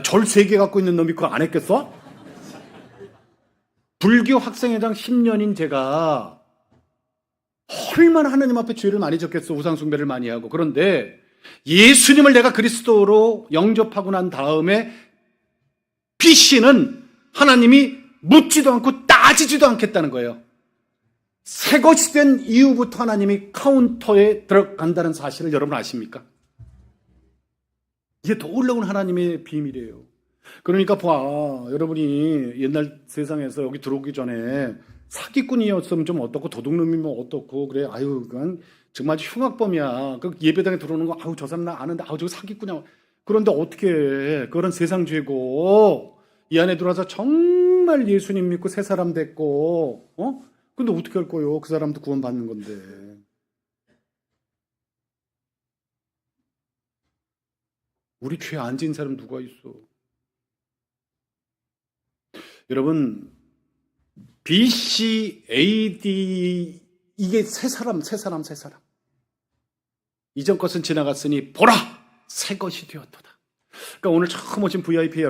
절 3개 갖고 있는 놈이 그거 안 했겠어? 불교 학생회장 10년인 제가 얼마나 하나님 앞에 죄를 많이 졌겠어. 우상숭배를 많이 하고. 그런데 예수님을 내가 그리스도로 영접하고 난 다음에 BC는 하나님이 묻지도 않고 따지지도 않겠다는 거예요. 새 것이 된 이후부터 하나님이 카운터에 들어간다는 사실을 여러분 아십니까? 이게 놀라운 하나님의 비밀이에요. 그러니까 여러분이 옛날 세상에서 여기 들어오기 전에 사기꾼이었으면 좀 어떻고 도둑놈이면 어떻고 그래 그냥 정말 흉악범이야. 그 예배당에 들어오는 거 저 사람 나 아는데 저거 사기꾼이야. 그런데 어떻게 해? 그런 세상 죄고 이 안에 들어와서 정말 예수님 믿고 새 사람 됐고 근데 어떻게 할 거예요? 그 사람도 구원받는 건데. 우리 죄 안 지은 사람 누가 있어? 여러분 BC, AD 이게 새 사람. 이전 것은 지나갔으니 보라 새 것이 되었도다. 그러니까 오늘 처음 오신 VIP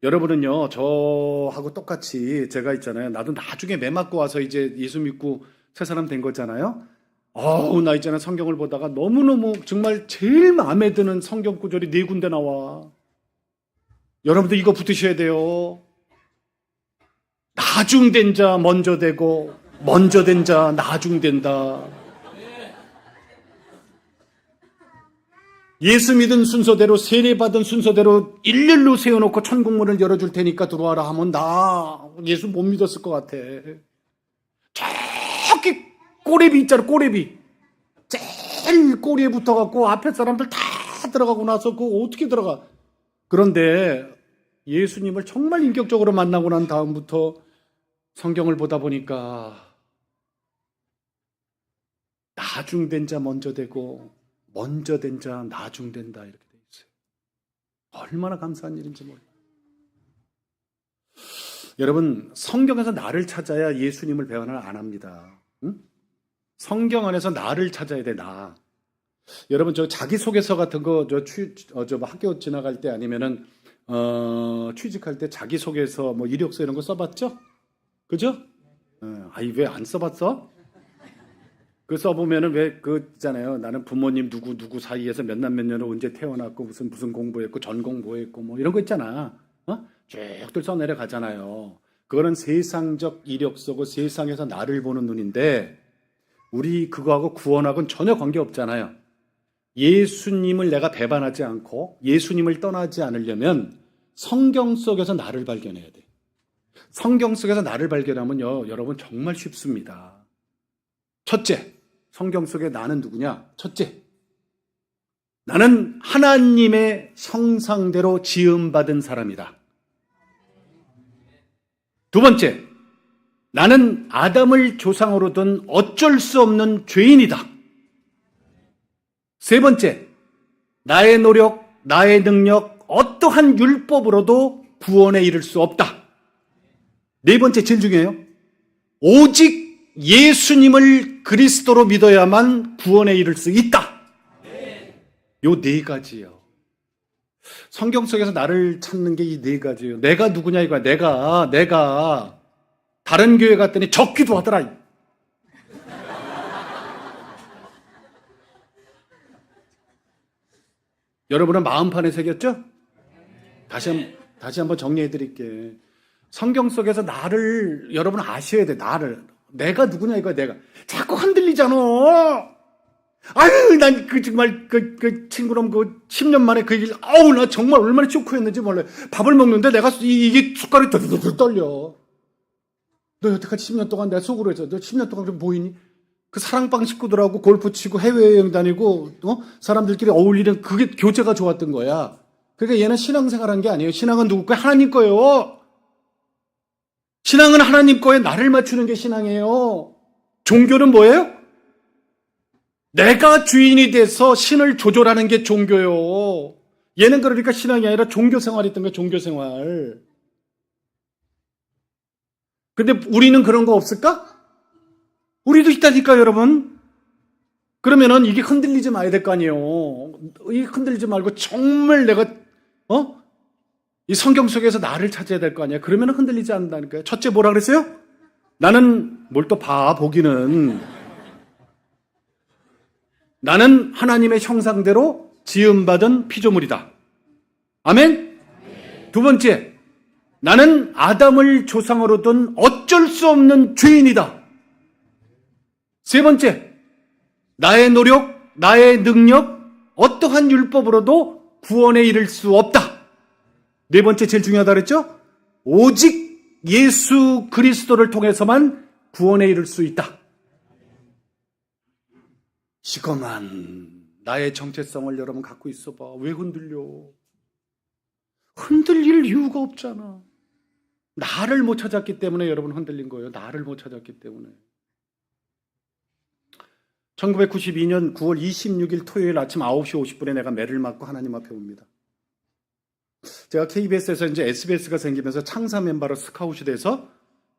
여러분은요 저하고 똑같이 제가 있잖아요. 나도 나중에 매 맞고 와서 이제 예수 믿고 새 사람 된 거잖아요. 나 있잖아 성경을 보다가 너무너무 정말 제일 마음에 드는 성경 구절이 4군데 나와. 여러분들 이거 붙으셔야 돼요. 나중된 자 먼저 되고 먼저 된 자 나중된다. 예수 믿은 순서대로 세례받은 순서대로 일렬로 세워놓고 천국문을 열어줄 테니까 들어와라 하면 나 예수 못 믿었을 것 같아. 저기 꼬레비 있잖아 꼬레비. 제일 꼬리에 붙어갖고 앞에 사람들 다 들어가고 나서 그거 어떻게 들어가. 그런데 예수님을 정말 인격적으로 만나고 난 다음부터 성경을 보다 보니까 나중된 자 먼저 되고 먼저 된 자 나중된다 이렇게 돼 있어요. 얼마나 감사한 일인지 몰라요. 여러분 성경에서 나를 찾아야 예수님을 배반을 안 합니다. 응? 성경 안에서 나를 찾아야 돼. 나. 여러분 저 자기소개서 같은 거 저 학교 지나갈 때 아니면은 취직할 때 자기소개서 뭐 이력서 이런 거 써봤죠? 그죠? 왜 안 써봤어? 그 써보면은 왜 있잖아요. 나는 부모님 누구 사이에서 몇 남 몇 년을 언제 태어났고 무슨 공부했고 전공 뭐했고 뭐 이런 거 있잖아. 쭉들 써내려 가잖아요. 그거는 세상적 이력서고 세상에서 나를 보는 눈인데 우리 그거하고 구원하고는 전혀 관계 없잖아요. 예수님을 내가 배반하지 않고 예수님을 떠나지 않으려면 성경 속에서 나를 발견해야 돼. 성경 속에서 나를 발견하면요, 여러분 정말 쉽습니다. 첫째, 성경 속에 나는 누구냐? 첫째, 나는 하나님의 형상대로 지음받은 사람이다. 두 번째, 나는 아담을 조상으로 둔 어쩔 수 없는 죄인이다. 세 번째, 나의 노력, 나의 능력, 어떠한 율법으로도 구원에 이를 수 없다. 네 번째, 제일 중요해요. 오직 예수님을 그리스도로 믿어야만 구원에 이를 수 있다. 요 네 가지요. 성경 속에서 나를 찾는 게 이 네 가지예요. 내가 누구냐 이거야. 내가 다른 교회 갔더니 적기도 하더라. 여러분은 마음판에 새겼죠? 다시 한번 정리해 드릴게. 성경 속에서 나를 여러분 아셔야 돼. 내가 누구냐 이거야. 내가 자꾸 흔들리잖아. 아유, 난 정말 그 친구랑 10년 만에 그 얘기를 나 정말 얼마나 쇼크였는지 몰라요. 밥을 먹는데 내가 이게 숟갈이 덜덜 떨려. 너 여태까지 10년 동안 내 속으로 해서 너 10년 동안 좀 보이니? 그 사랑방 식구들하고 골프 치고 해외여행 다니고 사람들끼리 어울리는 그게 교제가 좋았던 거야. 그러니까 얘는 신앙생활한 게 아니에요. 신앙은 누구 거예요? 하나님 거예요. 신앙은 하나님 거에 나를 맞추는 게 신앙이에요. 종교는 뭐예요? 내가 주인이 돼서 신을 조절하는 게 종교예요. 얘는 그러니까 신앙이 아니라 종교생활이었던 거예요. 종교생활. 근데 우리는 그런 거 없을까? 우리도 있다니까 여러분. 그러면은 이게 흔들리지 마야 될 거 아니에요. 이 흔들리지 말고 정말 내가 이 성경 속에서 나를 찾아야 될 거 아니야. 그러면 흔들리지 않는다니까요. 첫째 뭐라 그랬어요? 나는 뭘 또 봐 보기는. 나는 하나님의 형상대로 지음받은 피조물이다. 아멘? 두 번째, 나는 아담을 조상으로 둔 어쩔 수 없는 죄인이다. 세 번째, 나의 노력, 나의 능력, 어떠한 율법으로도 구원에 이를 수 없다. 네 번째, 제일 중요하다 그랬죠? 오직 예수 그리스도를 통해서만 구원에 이를 수 있다. 이거만 나의 정체성을 여러분 갖고 있어봐. 왜 흔들려? 흔들릴 이유가 없잖아. 나를 못 찾았기 때문에 여러분 흔들린 거예요. 나를 못 찾았기 때문에. 1992년 9월 26일 토요일 아침 9시 50분에 내가 매를 맞고 하나님 앞에 옵니다. 제가 KBS에서 이제 SBS가 생기면서 창사 멤버로 스카웃이 돼서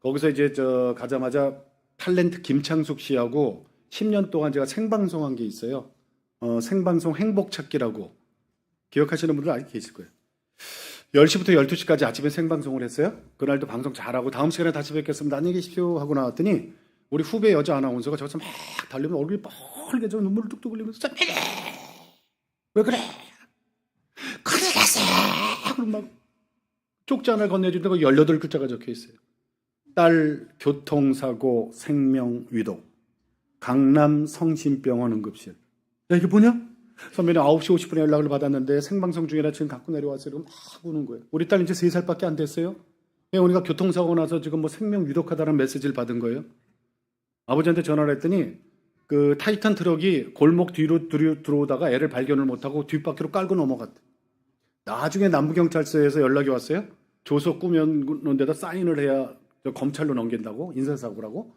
거기서 이제 가자마자 탤런트 김창숙 씨하고 10년 동안 제가 생방송한 게 있어요. 생방송 행복찾기라고 기억하시는 분들 아직 계실 거예요. 10시부터 12시까지 아침에 생방송을 했어요. 그날도 방송 잘하고 다음 시간에 다시 뵙겠습니다. 안녕히 계십시오 하고 나왔더니 우리 후배 여자 아나운서가 저기서 막 달리면 얼굴이 빨개져 눈물을 뚝뚝 흘리면서 왜 그래? 큰일 났어! 그럼 막 쪽지 하나를 건네주는데 거 18글자가 적혀 있어요. 딸 교통사고 생명위독 강남 성심병원 응급실. 야, 이게 뭐냐? 선배님 9시 50분에 연락을 받았는데 생방송 중이라 지금 갖고 내려왔어요. 막 우는 거예요. 우리 딸 이제 3살밖에 안 됐어요. 우리가 교통사고 나서 지금 뭐 생명위독하다는 메시지를 받은 거예요. 아버지한테 전화를 했더니 그 타이탄 트럭이 골목 뒤로 들어오다가 애를 발견을 못하고 뒷바퀴로 깔고 넘어갔대. 나중에 남부경찰서에서 연락이 왔어요. 조서 꾸며놓은 데다 사인을 해야 검찰로 넘긴다고, 인사사고라고.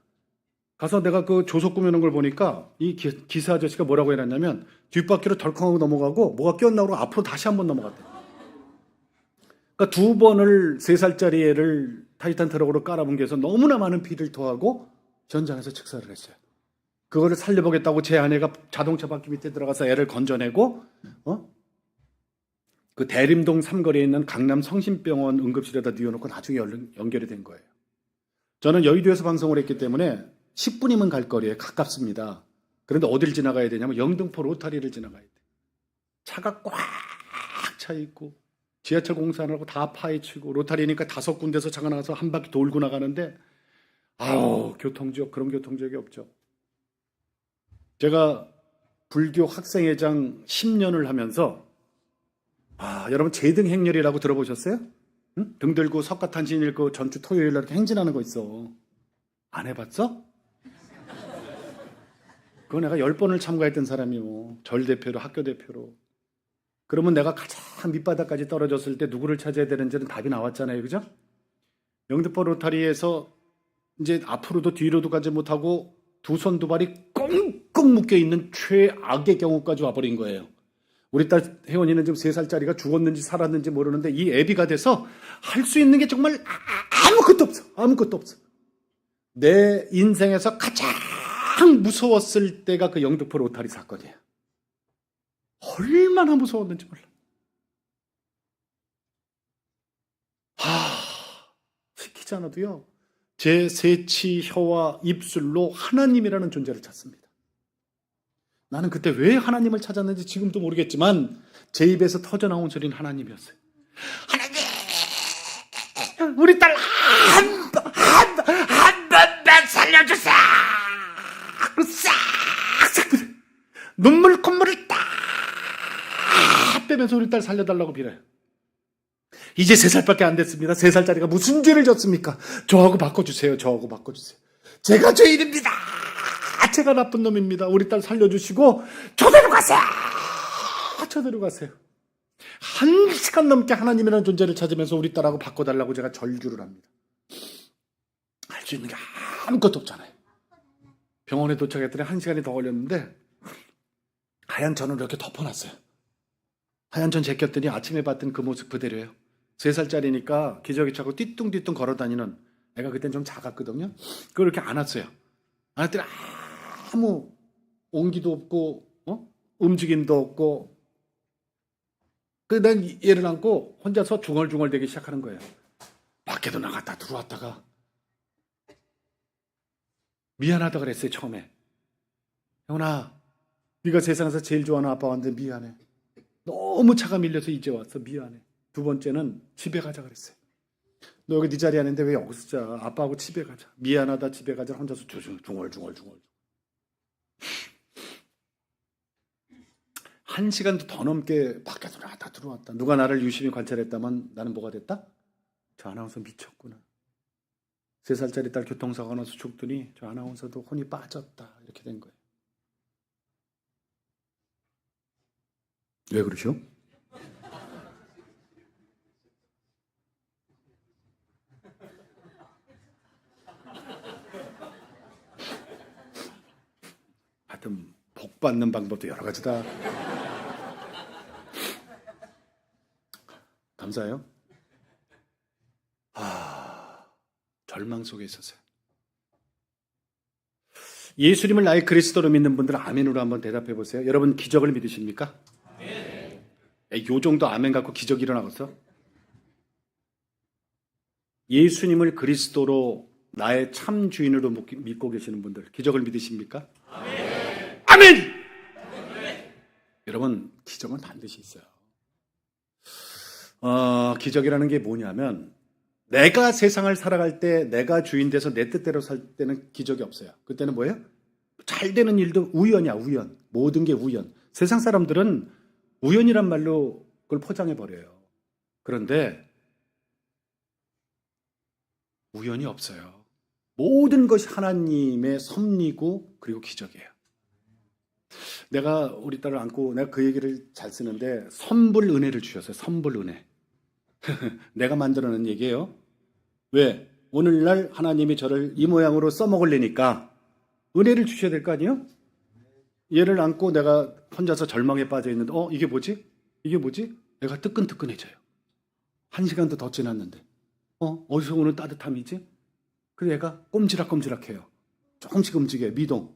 가서 내가 그 조서 꾸며놓은 걸 보니까 이 기사 아저씨가 뭐라고 해놨냐면 뒷바퀴로 덜컹하고 넘어가고 뭐가 꼈나 그러고 앞으로 다시 한번 넘어갔대. 그러니까 2번을 3살짜리 애를 타이탄 트럭으로 깔아뭉개서 너무나 많은 피를 토하고 현장에서 즉사를 했어요. 그거를 살려보겠다고 제 아내가 자동차 바퀴 밑에 들어가서 애를 건져내고 그 대림동 삼거리에 있는 강남 성심병원 응급실에다 뉘어놓고 나중에 연결이 된 거예요. 저는 여의도에서 방송을 했기 때문에 10분이면 갈 거리에 가깝습니다. 그런데 어딜 지나가야 되냐면 영등포 로타리를 지나가야 돼. 차가 꽉 차 있고 지하철 공사하느라고 다 파헤치고 로타리니까 5군데서 차가 나가서 한 바퀴 돌고 나가는데 교통지역, 그런 교통지역이 없죠. 제가 불교 학생회장 10년을 하면서 여러분 제등 행렬이라고 들어보셨어요? 응? 등 들고 석가탄신 읽고 전주 토요일 날 이렇게 행진하는 거 있어. 안 해봤어? 그거 내가 10번을 참가했던 사람이요. 절 대표로, 학교 대표로. 그러면 내가 가장 밑바닥까지 떨어졌을 때 누구를 찾아야 되는지는 답이 나왔잖아요. 그죠? 영등포 로타리에서 이제 앞으로도 뒤로도 가지 못하고 두 손 두 발이 꽁꽁 묶여있는 최악의 경우까지 와버린 거예요. 우리 딸 혜원이는 지금 3살짜리가 죽었는지 살았는지 모르는데 이 애비가 돼서 할 수 있는 게 정말 아무것도 없어. 아무것도 없어. 내 인생에서 가장 무서웠을 때가 그 영등포 로타리 사건이에요. 얼마나 무서웠는지 몰라. 시키지 않아도요. 제 새치 혀와 입술로 하나님이라는 존재를 찾습니다. 나는 그때 왜 하나님을 찾았는지 지금도 모르겠지만 제 입에서 터져나온 소리는 하나님이었어요. 하나님! 우리 딸 한 번만 살려주세요! 싹싹 눈물 콧물을 딱 빼면서 우리 딸 살려달라고 빌어요. 이제 3살밖에 안 됐습니다. 3살짜리가 무슨 죄를 졌습니까? 저하고 바꿔주세요. 저하고 바꿔주세요. 제가 죄인입니다. 제가 나쁜 놈입니다. 우리 딸 살려주시고 저대로 가세요. 저대로 가세요. 1시간 넘게 하나님이라는 존재를 찾으면서 우리 딸하고 바꿔달라고 제가 절규를 합니다. 할 수 있는 게 아무것도 없잖아요. 병원에 도착했더니 1시간이 더 걸렸는데 하얀 천을 이렇게 덮어놨어요. 하얀 천 제꼈더니 아침에 봤던 그 모습 그대로예요. 3살짜리니까 기저귀 차고 띠뚱띠뚱 걸어다니는 애가 그땐 좀 작았거든요. 그걸 이렇게 안았어요. 안았더니 아무 온기도 없고 움직임도 없고 난 얘를 안고 혼자서 중얼중얼 대기 시작하는 거예요. 밖에도 나갔다 들어왔다가 미안하다 그랬어요. 처음에. 형아, 네가 세상에서 제일 좋아하는 아빠 왔는데 미안해. 너무 차가 밀려서 이제 왔어. 미안해. 두 번째는 집에 가자 그랬어요. 너 여기 네 자리 아닌데 왜 여기서 자. 아빠하고 집에 가자. 미안하다 집에 가자. 혼자서 중얼중얼. 한 시간도 더 넘게 밖에 들어왔다 들어왔다. 누가 나를 유심히 관찰했다면 나는 뭐가 됐다? 저 아나운서 미쳤구나. 3살짜리 딸 교통사고가 나서 죽더니 저 아나운서도 혼이 빠졌다. 이렇게 된 거예요. 왜 그러죠? 하여튼 복 받는 방법도 여러 가지다. 감사해요. 절망 속에 있었어요. 예수님을 나의 그리스도로 믿는 분들은 아멘으로 한번 대답해 보세요. 여러분 기적을 믿으십니까? 네. 요 정도 아멘 갖고 기적이 일어나겠어? 예수님을 그리스도로 나의 참 주인으로 믿고 계시는 분들 기적을 믿으십니까? 아멘! 아멘! 아멘! 여러분 기적은 반드시 있어요. 기적이라는 게 뭐냐면 내가 세상을 살아갈 때 내가 주인 돼서 내 뜻대로 살 때는 기적이 없어요. 그때는 뭐예요? 잘 되는 일도 우연이야, 우연. 모든 게 우연. 세상 사람들은 우연이란 말로 그걸 포장해 버려요. 그런데 우연이 없어요. 모든 것이 하나님의 섭리고 그리고 기적이에요. 내가 우리 딸을 안고 내가 그 얘기를 잘 쓰는데 선불 은혜를 주셨어요. 선불 은혜. 내가 만들어낸 얘기예요. 왜? 오늘날 하나님이 저를 이 모양으로 써먹으려니까 은혜를 주셔야 될 거 아니에요? 얘를 안고 내가 혼자서 절망에 빠져 있는데 이게 뭐지? 이게 뭐지? 내가 뜨끈뜨끈해져요. 1시간도 더 지났는데 어디서 오는 따뜻함이지? 그래서 얘가 꼼지락꼼지락해요. 조금씩 움직여요. 미동.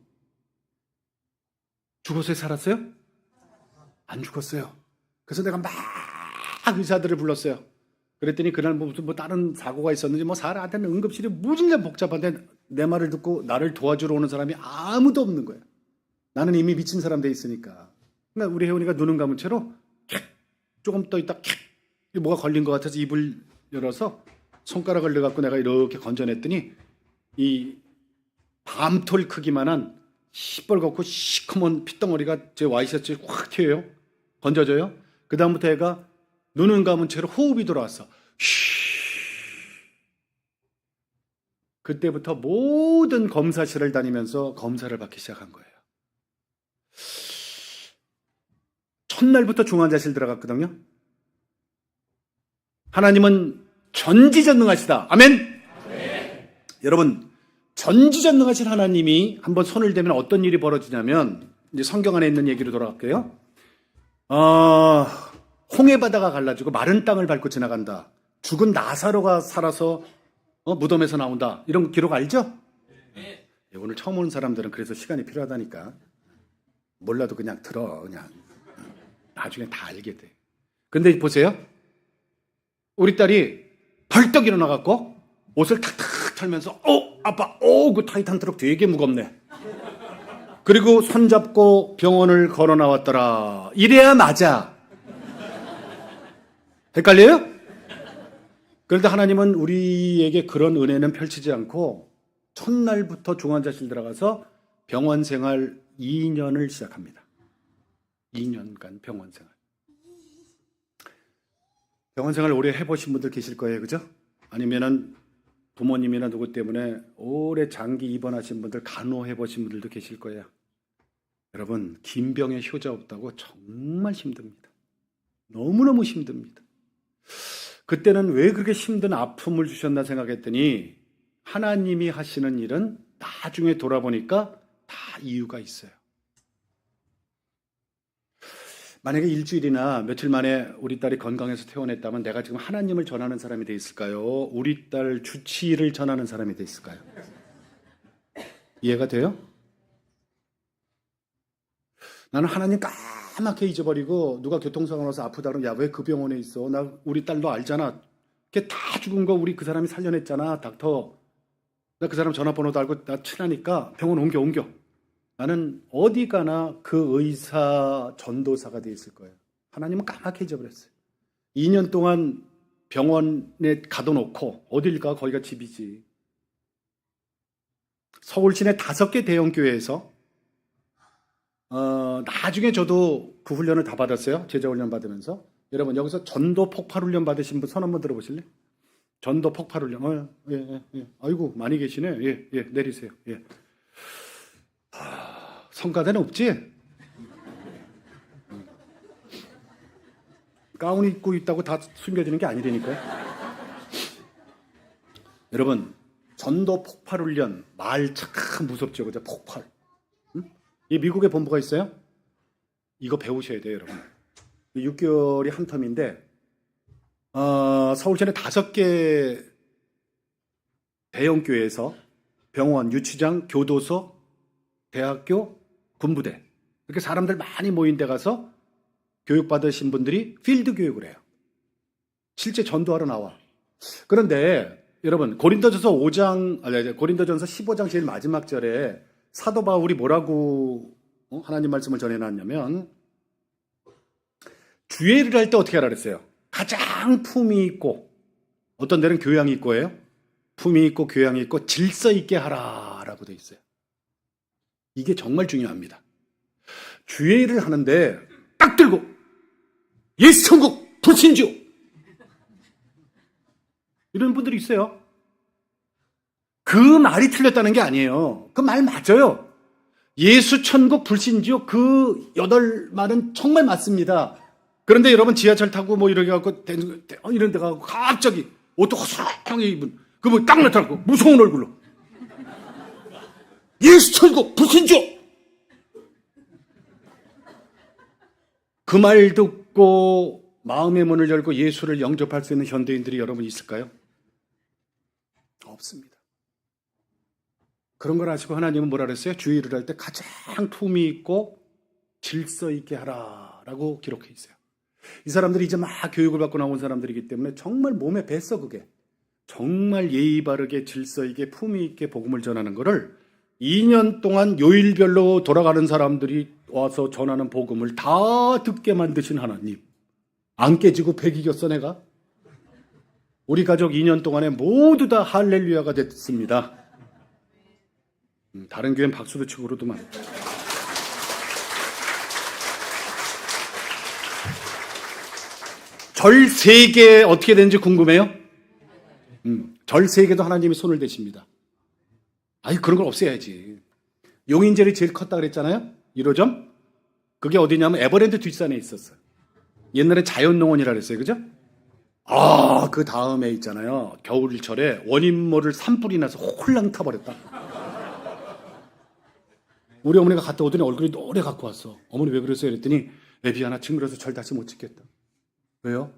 죽어서 살았어요? 안 죽었어요. 그래서 내가 막 의사들을 불렀어요. 그랬더니 그날 무슨 다른 사고가 있었는지 사람한테는 응급실이 무진장 복잡한데 내 말을 듣고 나를 도와주러 오는 사람이 아무도 없는 거예요. 나는 이미 미친 사람 돼 있으니까. 그러니까 우리 혜원이가 눈은 감은 채로 조금 떠 있다 뭐가 걸린 것 같아서 입을 열어서 손가락을 넣어갖고 내가 이렇게 건져냈더니 이 밤톨 크기만한 시뻘겋고 시커먼 핏덩어리가 제 와이셔츠에 확 튀어요. 건져져요. 그 다음부터 애가 눈은 감은 채로 호흡이 돌아왔어. 그때부터 모든 검사실을 다니면서 검사를 받기 시작한 거예요. 첫날부터 중환자실 들어갔거든요. 하나님은 전지전능하시다. 아멘? 네. 여러분 전지전능하신 하나님이 한번 손을 대면 어떤 일이 벌어지냐면 이제 성경 안에 있는 얘기로 돌아갈게요. 홍해 바다가 갈라지고 마른 땅을 밟고 지나간다. 죽은 나사로가 살아서 무덤에서 나온다. 이런 기록 알죠? 네. 오늘 처음 오는 사람들은 그래서 시간이 필요하다니까. 몰라도 그냥 들어. 그냥 나중에 다 알게 돼. 근데 보세요. 우리 딸이 벌떡 일어나갖고 옷을 탁탁 털면서 아빠 그 타이탄 트럭 되게 무겁네. 그리고 손잡고 병원을 걸어 나왔더라. 이래야 맞아. 헷갈려요? 그런데 하나님은 우리에게 그런 은혜는 펼치지 않고 첫날부터 중환자실 들어가서 병원 생활 2년을 시작합니다. 2년간 병원 생활. 병원 생활 오래 해보신 분들 계실 거예요. 그죠? 아니면은 부모님이나 누구 때문에 오래 장기 입원하신 분들, 간호해보신 분들도 계실 거예요. 여러분, 긴 병에 효자 없다고 정말 힘듭니다. 너무너무 힘듭니다. 그때는 왜 그렇게 힘든 아픔을 주셨나 생각했더니 하나님이 하시는 일은 나중에 돌아보니까 다 이유가 있어요. 만약에 일주일이나 며칠 만에 우리 딸이 건강해서 퇴원했다면 내가 지금 하나님을 전하는 사람이 돼 있을까요? 우리 딸 주치의를 전하는 사람이 돼 있을까요? 이해가 돼요? 나는 하나님 까맣게 잊어버리고 누가 교통사고 나서 아프다 그러면 야, 왜 그 병원에 있어? 나 우리 딸 너 알잖아. 걔 다 죽은 거 우리 그 사람이 살려냈잖아. 닥터. 나 그 사람 전화번호도 알고 나 친하니까 병원 옮겨. 나는 어디 가나 그 의사 전도사가 돼 있을 거예요. 하나님은 까맣게 잊어버렸어요. 2년 동안 병원에 가둬놓고 어딜 가? 거기가 집이지. 서울 시내 5개 대형 교회에서 나중에 저도 그 훈련을 다 받았어요. 제자 훈련 받으면서. 여러분 여기서 전도 폭발 훈련 받으신 분 손 한번 들어보실래? 전도 폭발 훈련. 예, 예, 예. 아이고 많이 계시네. 예, 예, 내리세요. 예. 성가대는 없지? 가운 입고 있다고 다 숨겨지는 게 아니라니까요. 여러분 전도 폭발 훈련 말 참 무섭죠, 그죠? 폭발. 응? 이 미국에 본부가 있어요. 이거 배우셔야 돼요, 여러분. 6개월이 한 텀인데 서울시내 5개 대형 교회에서 병원, 유치장, 교도소, 대학교, 군부대 이렇게 사람들 많이 모인 데 가서 교육받으신 분들이 필드 교육을 해요. 실제 전도하러 나와. 그런데 여러분 고린도전서 15장 제일 마지막 절에 사도 바울이 뭐라고 하나님 말씀을 전해놨냐면 주의를 할 때 어떻게 하라 그랬어요? 가장 품위 있고 어떤 데는 교양이 있고예요. 품위 있고 교양이 있고 질서 있게 하라라고 돼 있어요. 이게 정말 중요합니다. 주의를 하는데 딱 들고 예수 천국 불신주 이런 분들이 있어요. 그 말이 틀렸다는 게 아니에요. 그 말 맞아요. 예수 천국 불신주 그 8말은 정말 맞습니다. 그런데 여러분 지하철 타고 뭐 이렇게 갖고 이런 데 가고 갑자기 옷도 허술하게 입은 그분 딱 나타나고 무서운 얼굴로 예수 천국 불신주 그 말 듣고 마음의 문을 열고 예수를 영접할 수 있는 현대인들이 여러분 있을까요? 없습니다. 그런 걸 아시고 하나님은 뭐라 그랬어요? 주의를 할 때 가장 품위 있고 질서 있게 하라라고 기록해 있어요. 이 사람들이 이제 막 교육을 받고 나온 사람들이기 때문에 정말 몸에 뱄어 그게. 정말 예의 바르게 질서 있게 품위 있게 복음을 전하는 거를 2년 동안 요일별로 돌아가는 사람들이 와서 전하는 복음을 다 듣게 만드신 하나님. 안 깨지고 백 이겼어 내가. 우리 가족 2년 동안에 모두 다 할렐루야가 됐습니다. 다른 교회는 박수도 치고 그러더만. 절 3개 어떻게 되는지 궁금해요? 절 3개도 하나님이 손을 대십니다. 아니 그런 걸 없애야지. 용인절이 제일 컸다 그랬잖아요. 1호점. 그게 어디냐면 에버랜드 뒷산에 있었어요. 옛날에 자연농원이라 그랬어요. 그죠? 그 다음에 있잖아요. 겨울철에 원인모를 산불이 나서 홀랑 타버렸다. 우리 어머니가 갔다 오더니 얼굴이 노래 갖고 왔어. 어머니 왜 그랬어요? 그랬더니 애비 하나 징그러서 절 다시 못 찍겠다. 왜요?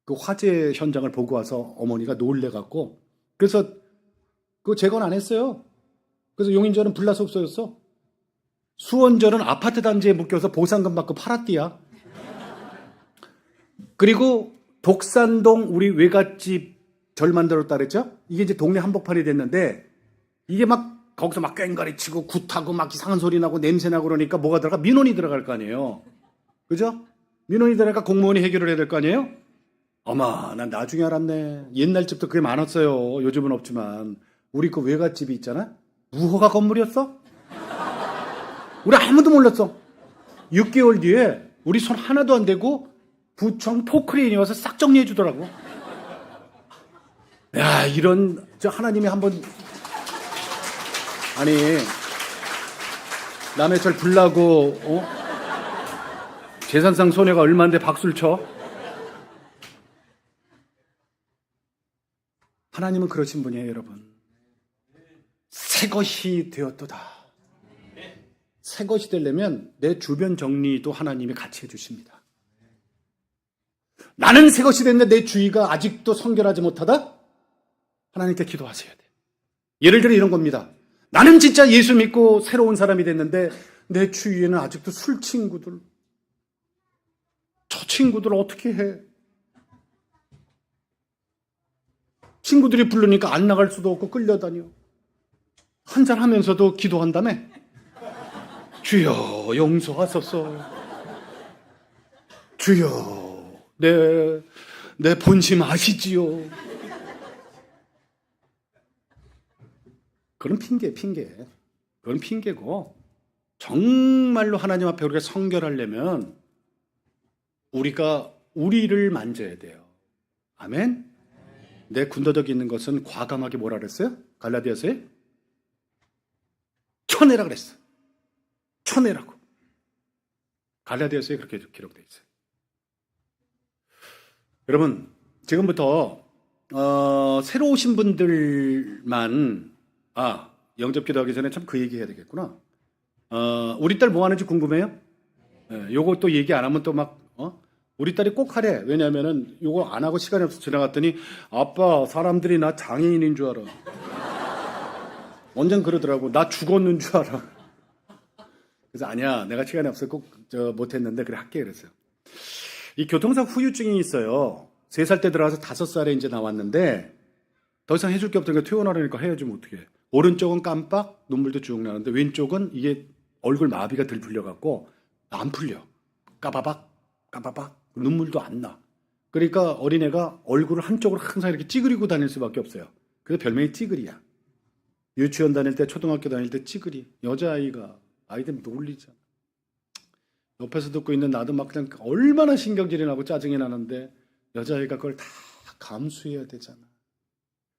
그 화재 현장을 보고 와서 어머니가 놀래갖고 그래서 그거 재건 안 했어요. 그래서 용인절은 불나서 없어졌어. 수원절은 아파트 단지에 묶여서 보상금 받고 팔았디야. 그리고 독산동 우리 외갓집 절 만들었다 그랬죠? 이게 이제 동네 한복판이 됐는데 이게 막 거기서 막 꽹가리 치고 굿하고 막 이상한 소리 나고 냄새 나고 그러니까 뭐가 들어가? 민원이 들어갈 거 아니에요. 그죠? 민원이 들어가니까 공무원이 해결을 해야 될 거 아니에요? 어마, 난 나중에 알았네. 옛날 집도 그게 많았어요. 요즘은 없지만. 우리 그 외갓집이 있잖아? 무허가 건물이었어? 우리 아무도 몰랐어. 6개월 뒤에 우리 손 하나도 안 대고 부청 포크레인이 와서 싹 정리해 주더라고. 야, 이런, 하나님이 한번, 아니, 남의 절 불나고, 재산상 손해가 얼마인데 박수를 쳐? 하나님은 그러신 분이에요, 여러분. 새 것이 되었도다. 새 것이 되려면 내 주변 정리도 하나님이 같이 해주십니다. 나는 새 것이 됐는데 내 주위가 아직도 성결하지 못하다? 하나님께 기도하셔야 돼. 예를 들어 이런 겁니다. 나는 진짜 예수 믿고 새로운 사람이 됐는데 내 주위에는 아직도 술 친구들, 저 친구들 어떻게 해? 친구들이 부르니까 안 나갈 수도 없고 끌려다녀. 한잔하면서도 기도한다며? 주여 용서하소서. 주여 내 본심 아시지요? 그런 핑계. 그건 핑계고 정말로 하나님 앞에 우리가 성결하려면 우리가 우리를 만져야 돼요. 아멘? 내 군더더기 있는 것은 과감하게 뭐라 그랬어요? 갈라디아서에? 쳐내라 그랬어. 쳐내라고. 갈라디아서에 그렇게 기록되어 있어요. 여러분, 지금부터 새로 오신 분들만 영접 기도하기 전에 참 그 얘기 해야 되겠구나. 우리 딸 뭐 하는지 궁금해요? 요거 또 얘기 안 하면 또 막 우리 딸이 꼭 하래. 왜냐면은 요거 안 하고 시간이 없어서 지나갔더니 아빠 사람들이 나 장애인인 줄 알아. 언젠 그러더라고. 나 죽었는 줄 알아. 그래서 아니야. 내가 시간이 없어서 꼭 못했는데 그래 할게 그랬어요. 이 교통사고 후유증이 있어요. 3살 때 들어가서 5살에 이제 나왔는데 더 이상 해줄 게 없다니까 퇴원하라니까 해야지 뭐 어떻게. 오른쪽은 깜빡 눈물도 쭉 나는데 왼쪽은 이게 얼굴 마비가 들 풀려갖고 안 풀려. 까바박 까바박 눈물도 안 나. 그러니까 어린애가 얼굴을 한쪽으로 항상 이렇게 찌그리고 다닐 수밖에 없어요. 그래서 별명이 찌그리야. 유치원 다닐 때 초등학교 다닐 때 찌그리. 여자아이가 아이들 놀리잖아. 옆에서 듣고 있는 나도 막 그냥 얼마나 신경질이 나고 짜증이 나는데 여자아이가 그걸 다 감수해야 되잖아.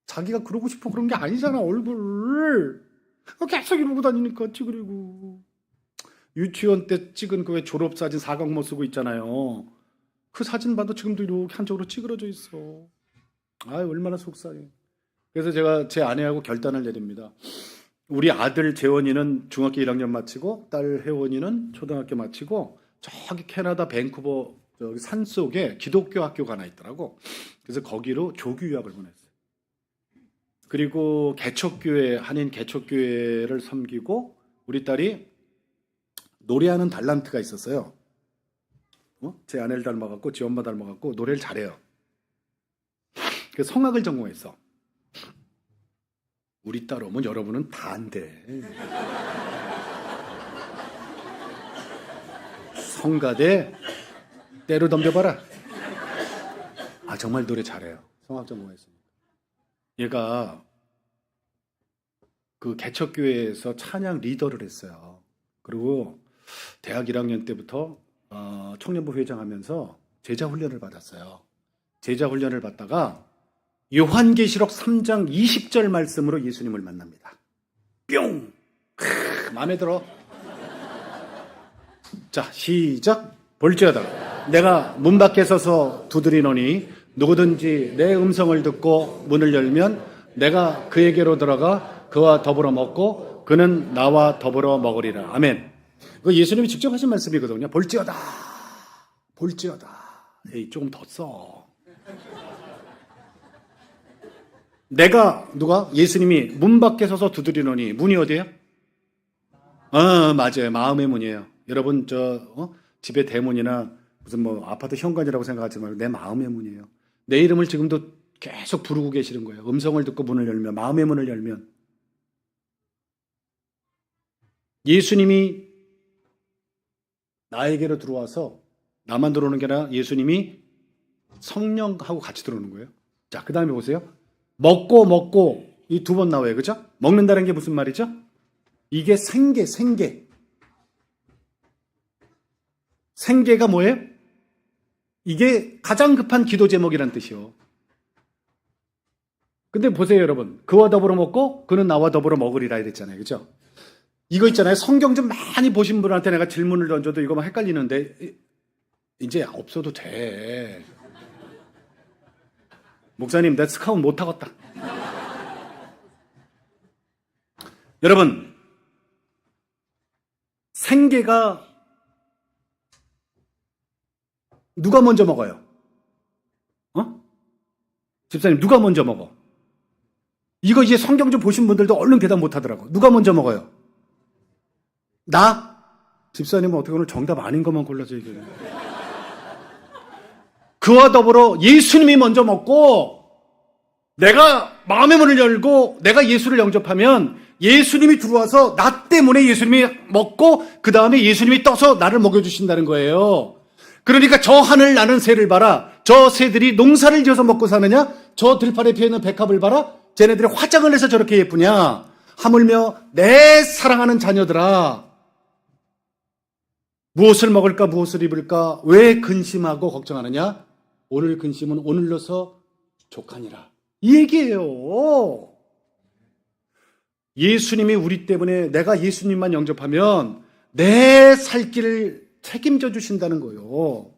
자기가 그러고 싶어 그런 게 아니잖아. 얼굴을 계속 이러고 다니니까 찌그리고. 유치원 때 찍은 그 왜 졸업사진 사각모 쓰고 있잖아요. 그 사진 봐도 지금도 이렇게 한쪽으로 찌그러져 있어. 얼마나 속상해. 그래서 제가 제 아내하고 결단을 내립니다. 우리 아들 재원이는 중학교 1학년 마치고 딸 혜원이는 초등학교 마치고 저기 캐나다 밴쿠버 저기 산속에 기독교 학교가 하나 있더라고. 그래서 거기로 조교 유학을 보냈어요. 그리고 개척교회, 한인 개척교회를 섬기고 우리 딸이 노래하는 달란트가 있었어요. 제 아내를 닮아갖고 지 엄마 닮아갖고 노래를 잘해요. 그래서 성악을 전공했어. 우리 딸 오면 여러분은 다 안 돼. 성가대 때로 덤벼봐라. 정말 노래 잘해요. 성악 전공했으니까. 얘가 그 개척교회에서 찬양 리더를 했어요. 그리고 대학 1학년 때부터 청년부 회장하면서 제자 훈련을 받았어요. 제자 훈련을 받다가 요한계시록 3장 20절 말씀으로 예수님을 만납니다. 뿅! 마음에 들어. 자, 시작. 볼지어다 내가 문 밖에 서서 두드리노니 누구든지 내 음성을 듣고 문을 열면 내가 그에게로 들어가 그와 더불어 먹고 그는 나와 더불어 먹으리라. 아멘. 그 예수님이 직접 하신 말씀이거든요. 볼지어다. 볼지어다. 조금 더 써. 누가? 예수님이 문 밖에 서서 두드리노니 문이 어디예요? 맞아요. 마음의 문이에요. 여러분 집의 대문이나 무슨 아파트 현관이라고 생각하지 말고 내 마음의 문이에요. 내 이름을 지금도 계속 부르고 계시는 거예요. 음성을 듣고 문을 열면 마음의 문을 열면 예수님이 나에게로 들어와서 나만 들어오는 게 아니라 예수님이 성령하고 같이 들어오는 거예요. 자, 그 다음에 보세요. 먹고 이 2번 나와요. 그죠? 먹는다는 게 무슨 말이죠? 이게 생계. 생계가 뭐예요? 이게 가장 급한 기도 제목이란 뜻이요. 근데 보세요, 여러분. 그와 더불어 먹고 그는 나와 더불어 먹으리라 이랬잖아요. 그죠? 이거 있잖아요. 성경 좀 많이 보신 분한테 내가 질문을 던져도 이거 막 헷갈리는데 이제 없어도 돼. 목사님, 내 스카웃 못 하겠다. 여러분, 생계가 누가 먼저 먹어요? 집사님, 누가 먼저 먹어? 이거 이제 성경 좀 보신 분들도 얼른 대답 못 하더라고. 누가 먼저 먹어요? 나? 집사님은 어떻게 오늘 정답 아닌 것만 골라서 얘기해요. 그와 더불어 예수님이 먼저 먹고 내가 마음의 문을 열고 내가 예수를 영접하면 예수님이 들어와서 나 때문에 예수님이 먹고 그 다음에 예수님이 떠서 나를 먹여주신다는 거예요. 그러니까 저 하늘 나는 새를 봐라. 저 새들이 농사를 지어서 먹고 사느냐? 저 들판에 피어있는 백합을 봐라. 쟤네들이 화장을 해서 저렇게 예쁘냐? 하물며 내 사랑하는 자녀들아, 무엇을 먹을까, 무엇을 입을까, 왜 근심하고 걱정하느냐? 오늘 근심은 오늘로서 족하니라. 이 얘기예요. 예수님이 우리 때문에 내가 예수님만 영접하면 내 살 길을 책임져 주신다는 거예요.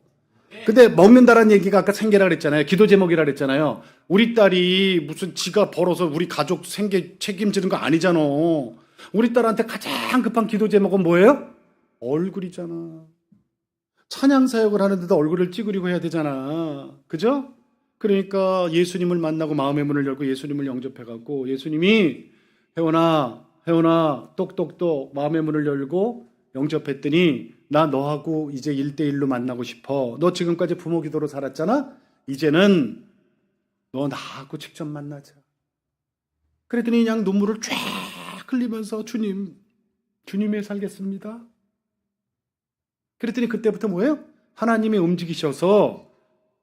근데 먹는다라는 얘기가 아까 생계라 그랬잖아요. 기도 제목이라 그랬잖아요. 우리 딸이 무슨 지가 벌어서 우리 가족 생계 책임지는 거 아니잖아. 우리 딸한테 가장 급한 기도 제목은 뭐예요? 얼굴이잖아. 찬양 사역을 하는데도 얼굴을 찌그리고 해야 되잖아. 그죠? 그러니까 예수님을 만나고 마음의 문을 열고 예수님을 영접해갖고 예수님이 혜원아 똑똑똑 마음의 문을 열고 영접했더니 나 너하고 이제 1대1로 만나고 싶어. 너 지금까지 부모 기도로 살았잖아? 이제는 너 나하고 직접 만나자. 그랬더니 그냥 눈물을 쫙 흘리면서 주님에 살겠습니다. 그랬더니 그때부터 뭐예요? 하나님이 움직이셔서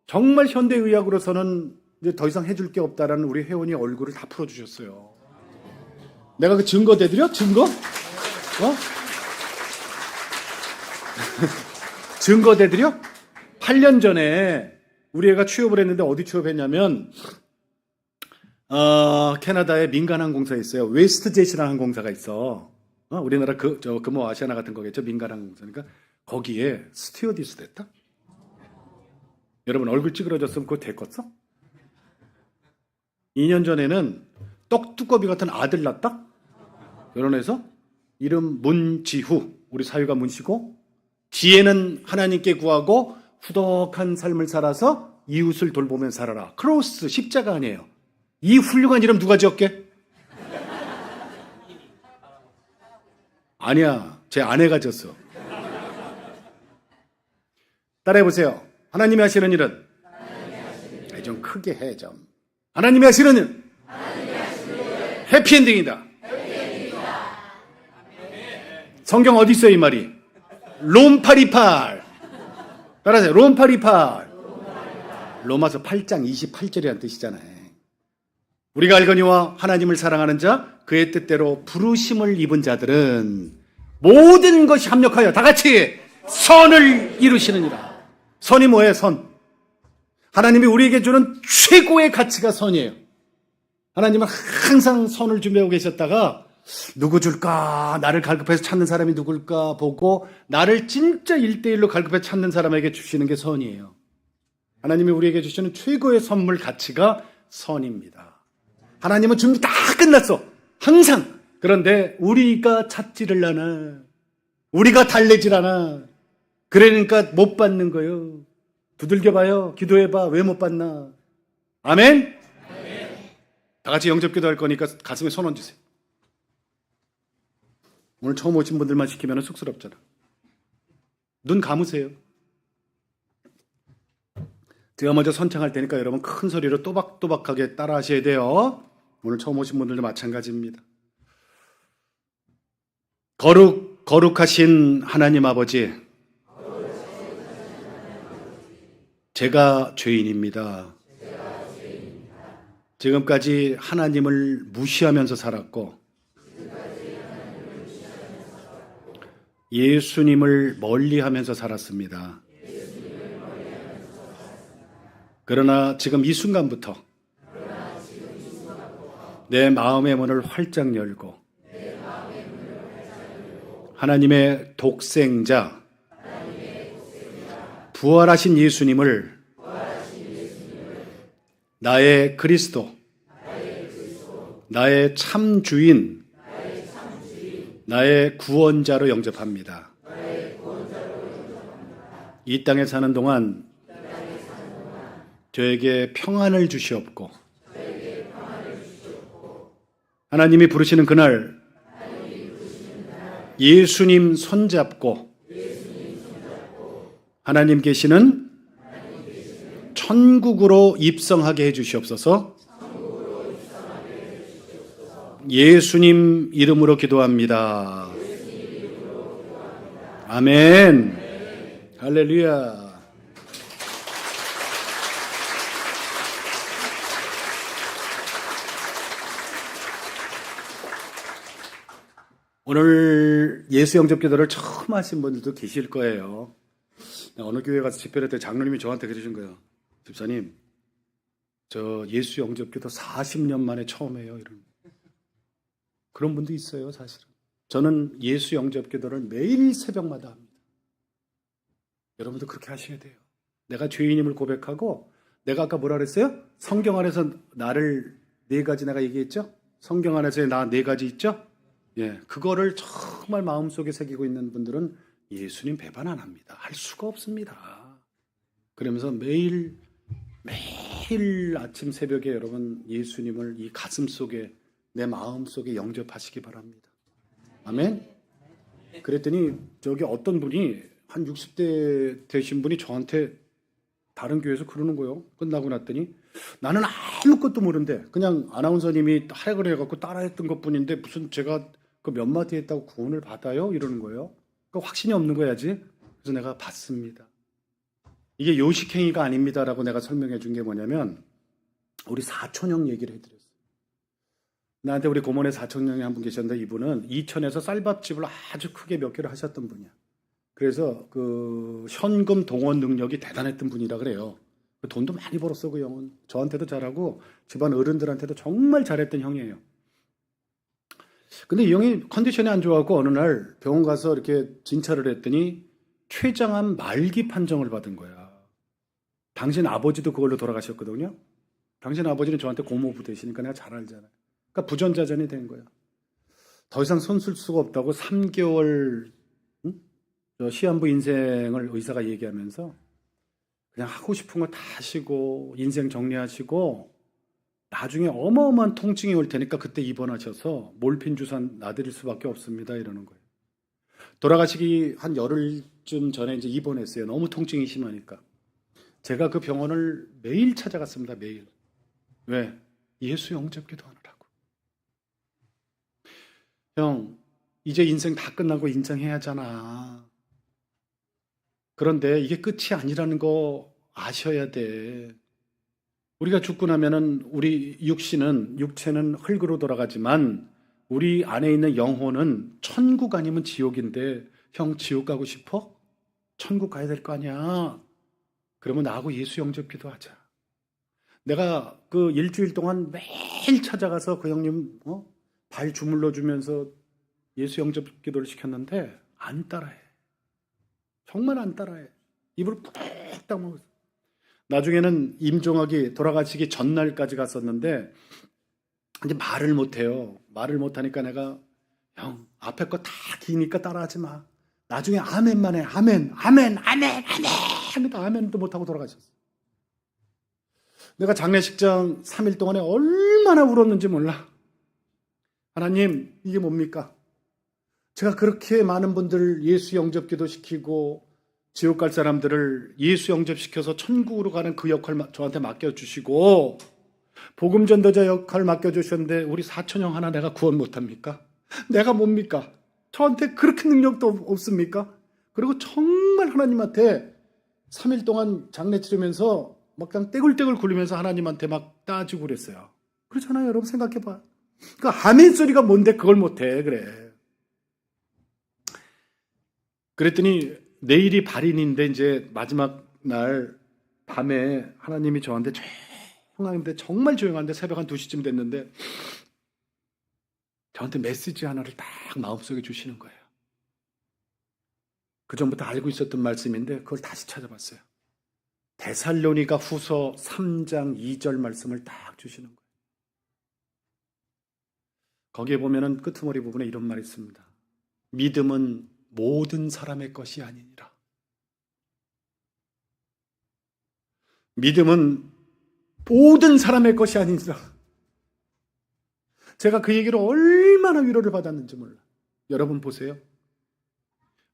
정말 현대의학으로서는 이제 더 이상 해줄 게 없다라는 우리 혜원이 얼굴을 다 풀어주셨어요. 내가 그 증거 대드려? 증거? 증거 대드려? 8년 전에 우리 애가 취업을 했는데 어디 취업했냐면 캐나다에 민간항공사에 있어요. 웨스트젯이라는 항공사가 있어. 우리나라 뭐 아시아나 같은 거겠죠. 민간항공사니까 거기에 스튜어디스 됐다. 여러분 얼굴 찌그러졌으면 그거 됐겠어? 2년 전에는 떡두꺼비 같은 아들 낳았다. 결혼해서 이름 문지후. 우리 사위가 문씨고 지혜는 하나님께 구하고 후덕한 삶을 살아서 이웃을 돌보며 살아라. 크로스 십자가 아니에요. 이 훌륭한 이름 누가 지었게? 아니야. 제 아내가 지었어. 따라해보세요. 하나님이 하시는 일은 좀 크게 해 좀. 하나님이 하시는 일은 해피엔딩이다. 성경 어디 있어요 이 말이? 롬828 따라하세요. 롬828 로마서 8장 28절이라는 뜻이잖아요. 우리가 알거니와 하나님을 사랑하는 자 그의 뜻대로 부르심을 입은 자들은 모든 것이 합력하여 다 같이 선을 이루시느니라. 선이 뭐예요? 선. 하나님이 우리에게 주는 최고의 가치가 선이에요. 하나님은 항상 선을 준비하고 계셨다가 누구 줄까? 나를 갈급해서 찾는 사람이 누굴까 보고 나를 진짜 1대1로 갈급해서 찾는 사람에게 주시는 게 선이에요. 하나님이 우리에게 주시는 최고의 선물 가치가 선입니다. 하나님은 준비 다 끝났어. 항상. 그런데 우리가 찾지를 않아. 우리가 달래질 않아. 그러니까 못 받는 거예요. 두들겨봐요. 기도해봐. 왜 못 받나? 아멘? 다 같이 영접기도 할 거니까 가슴에 손 얹으세요. 오늘 처음 오신 분들만 시키면 쑥스럽잖아. 눈 감으세요. 제가 먼저 선창할 테니까 여러분 큰 소리로 또박또박하게 따라 하셔야 돼요. 오늘 처음 오신 분들도 마찬가지입니다. 거룩하신 하나님 아버지, 제가 죄인입니다. 지금까지 하나님을 무시하면서 살았고 예수님을 멀리하면서 살았습니다. 그러나 지금 이 순간부터 내 마음의 문을 활짝 열고 하나님의 독생자 부활하신 예수님을 나의 그리스도, 나의 참 주인, 나의 구원자로 영접합니다. 이 땅에 사는 동안 저에게 평안을 주시옵고 하나님이 부르시는 그날 예수님 손잡고 하나님 계시는 천국으로 입성하게 해주시옵소서. 예수님 이름으로 기도합니다. 아멘. 할렐루야. 오늘 예수 영접 기도를 처음 하신 분들도 계실 거예요. 어느 교회 가서 집회할 때 장로님이 저한테 그러신 거예요. 집사님, 저 예수 영접 기도 40년 만에 처음 해요. 이런. 그런 분도 있어요, 사실은. 저는 예수 영접 기도를 매일 새벽마다 합니다. 여러분도 그렇게 하셔야 돼요. 내가 죄인임을 고백하고, 내가 아까 뭐라 그랬어요? 성경 안에서 나를 네 가지 내가 얘기했죠? 성경 안에서의 나 네 가지 있죠? 예, 그거를 정말 마음속에 새기고 있는 분들은 예수님 배반 안 합니다. 할 수가 없습니다. 그러면서 매일 아침 새벽에 여러분 예수님을 이 가슴 속에 내 마음 속에 영접하시기 바랍니다. 아멘? 그랬더니 저기 어떤 분이 한 60대 되신 분이 저한테 다른 교회에서 그러는 거예요. 끝나고 났더니 나는 아무것도 모르는데 그냥 아나운서님이 하라고 해갖고 따라했던 것뿐인데 무슨 제가 그 몇 마디 했다고 구원을 받아요? 이러는 거예요. 그 확신이 없는 거야지. 그래서 내가 받습니다. 이게 요식행위가 아닙니다라고 내가 설명해 준 게 뭐냐면 우리 사촌형 얘기를 해드렸어요. 나한테 우리 고모네 사촌형이 한 분 계셨는데 이분은 이천에서 쌀밥집을 아주 크게 몇 개를 하셨던 분이야. 그래서 그 현금 동원 능력이 대단했던 분이라 그래요. 돈도 많이 벌었어 그 형은. 저한테도 잘하고 집안 어른들한테도 정말 잘했던 형이에요. 근데 이 형이 컨디션이 안 좋아갖고 어느 날 병원 가서 이렇게 진찰을 했더니 췌장암 말기 판정을 받은 거야. 당신 아버지도 그걸로 돌아가셨거든요. 당신 아버지는 저한테 고모부 되시니까 내가 잘 알잖아요. 그러니까 부전자전이 된 거야. 더 이상 손 쓸 수가 없다고 3개월 시한부 인생을 의사가 얘기하면서 그냥 하고 싶은 거 다 하시고 인생 정리하시고 나중에 어마어마한 통증이 올 테니까 그때 입원하셔서 몰핀 주사 놔드릴 수밖에 없습니다. 이러는 거예요. 돌아가시기 한 열흘쯤 전에 이제 입원했어요. 너무 통증이 심하니까. 제가 그 병원을 매일 찾아갔습니다. 매일. 왜? 예수 영접기도 하느라고. 형, 이제 인생 다 끝나고 인정해야 하잖아. 그런데 이게 끝이 아니라는 거 아셔야 돼. 우리가 죽고 나면은 우리 육체는 흙으로 돌아가지만 우리 안에 있는 영혼은 천국 아니면 지옥인데 형 지옥 가고 싶어? 천국 가야 될 거 아니야. 그러면 나하고 예수 영접 기도하자. 내가 그 일주일 동안 매일 찾아가서 그 형님 발 주물러 주면서 예수 영접 기도를 시켰는데 안 따라해. 정말 안 따라해. 입을 꾹 다물고. 나중에는 임종학이 돌아가시기 전날까지 갔었는데 이제 말을 못해요. 말을 못하니까 내가 형 앞에 거 다 기니까 따라하지 마. 나중에 아멘만 해. 아멘, 아멘, 아멘, 아멘 하니까 아멘도 못하고 돌아가셨어. 내가 장례식장 3일 동안에 얼마나 울었는지 몰라. 하나님 이게 뭡니까? 제가 그렇게 많은 분들 예수 영접기도 시키고 지옥 갈 사람들을 예수 영접시켜서 천국으로 가는 그 역할 저한테 맡겨주시고 복음 전도자 역할 맡겨주셨는데 우리 사촌형 하나 내가 구원 못합니까? 내가 뭡니까? 저한테 그렇게 능력도 없습니까? 그리고 정말 하나님한테 3일 동안 장례 치르면서 막 그냥 떼굴떼굴 굴리면서 하나님한테 막 따지고 그랬어요. 그렇잖아요. 여러분 생각해봐. 그러니까 아멘 소리가 뭔데 그걸 못해. 그래. 그랬더니 내일이 발인인데 이제 마지막 날 밤에 하나님이 저한테 조용한데 정말 조용한데 새벽 한 2시쯤 됐는데 저한테 메시지 하나를 딱 마음속에 주시는 거예요. 그 전부터 알고 있었던 말씀인데 그걸 다시 찾아봤어요. 데살로니가 후서 3장 2절 말씀을 딱 주시는 거예요. 거기에 보면은 끄트머리 부분에 이런 말이 있습니다. 믿음은 모든 사람의 것이 아니니라. 믿음은 모든 사람의 것이 아니니라. 제가 그 얘기로 얼마나 위로를 받았는지 몰라. 여러분 보세요.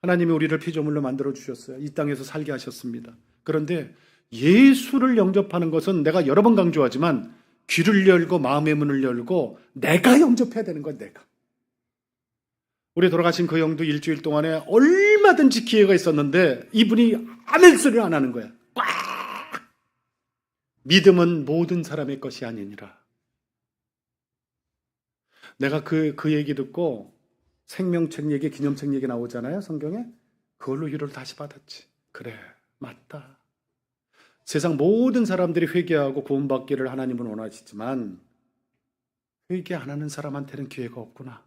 하나님이 우리를 피조물로 만들어 주셨어요. 이 땅에서 살게 하셨습니다. 그런데 예수를 영접하는 것은 내가 여러 번 강조하지만 귀를 열고 마음의 문을 열고 내가 영접해야 되는 거야. 내가. 우리 돌아가신 그 형도 일주일 동안에 얼마든지 기회가 있었는데 이분이 아멘 소리를 안 하는 거야. 꽉! 믿음은 모든 사람의 것이 아니니라. 내가 그 얘기 듣고 생명책 얘기, 기념책 얘기 나오잖아요, 성경에. 그걸로 위로를 다시 받았지. 그래, 맞다. 세상 모든 사람들이 회개하고 구원받기를 하나님은 원하시지만 회개 안 하는 사람한테는 기회가 없구나.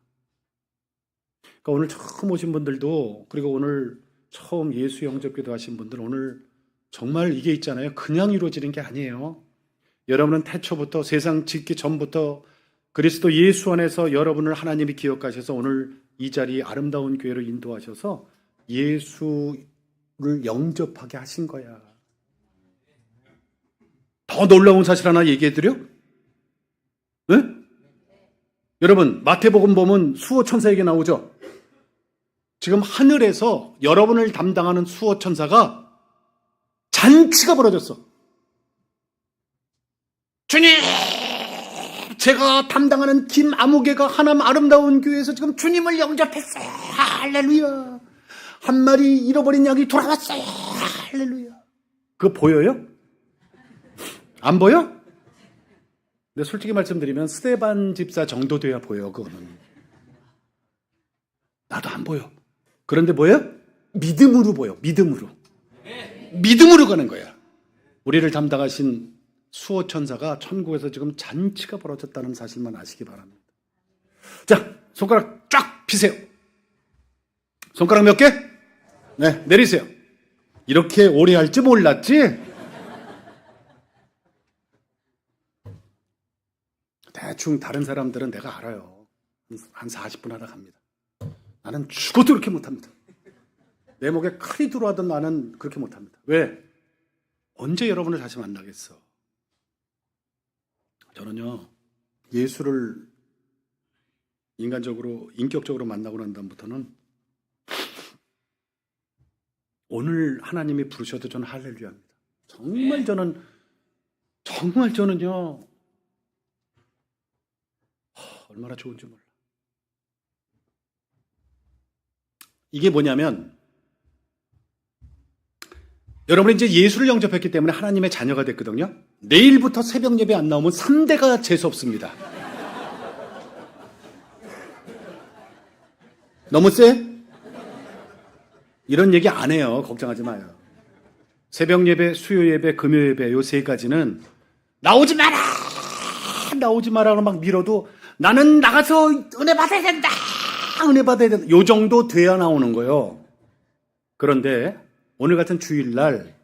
그러니까 오늘 처음 오신 분들도, 그리고 오늘 처음 예수 영접기도 하신 분들, 오늘 정말 이게 있잖아요. 그냥 이루어지는 게 아니에요. 여러분은 태초부터, 세상 짓기 전부터 그리스도 예수 안에서 여러분을 하나님이 기억하셔서 오늘 이 자리 아름다운 교회로 인도하셔서 예수를 영접하게 하신 거야. 더 놀라운 사실 하나 얘기해드려? 네? 여러분, 마태복음 보면 수호 천사에게 나오죠? 지금 하늘에서 여러분을 담당하는 수호 천사가 잔치가 벌어졌어. 주님! 제가 담당하는 김아무개가 하남 아름다운 교회에서 지금 주님을 영접했어요. 할렐루야. 한 마리 잃어버린 양이 돌아왔어요. 할렐루야. 그거 보여요? 안 보여? 근데 솔직히 말씀드리면 스데반 집사 정도 돼야 보여. 그거는. 나도 안 보여. 그런데 뭐예요? 믿음으로 보여. 믿음으로. 믿음으로 가는 거야. 우리를 담당하신 수호천사가 천국에서 지금 잔치가 벌어졌다는 사실만 아시기 바랍니다. 자, 손가락 쫙 피세요. 손가락 몇 개? 네, 내리세요. 이렇게 오래 할지 몰랐지? 대충 다른 사람들은 내가 알아요. 한 40분 하다 갑니다. 나는 죽어도 그렇게 못합니다. 내 목에 칼이 들어와도 나는 그렇게 못합니다. 왜? 언제 여러분을 다시 만나겠어? 저는요, 예수를 인간적으로, 인격적으로 만나고 난 다음부터는 오늘 하나님이 부르셔도 저는 할렐루야입니다. 정말 저는요, 얼마나 좋은지 몰라. 이게 뭐냐면, 여러분이 이제 예수를 영접했기 때문에 하나님의 자녀가 됐거든요. 내일부터 새벽 예배 안 나오면 3대가 재수없습니다. 너무 세? 이런 얘기 안 해요. 걱정하지 마요. 새벽 예배, 수요 예배, 금요 예배 요 세 가지는 나오지 마라! 나오지 마라고 막 밀어도 나는 나가서 은혜 받아야 된다! 은혜 받아야 된다. 요 정도 돼야 나오는 거예요. 그런데 오늘 같은 주일날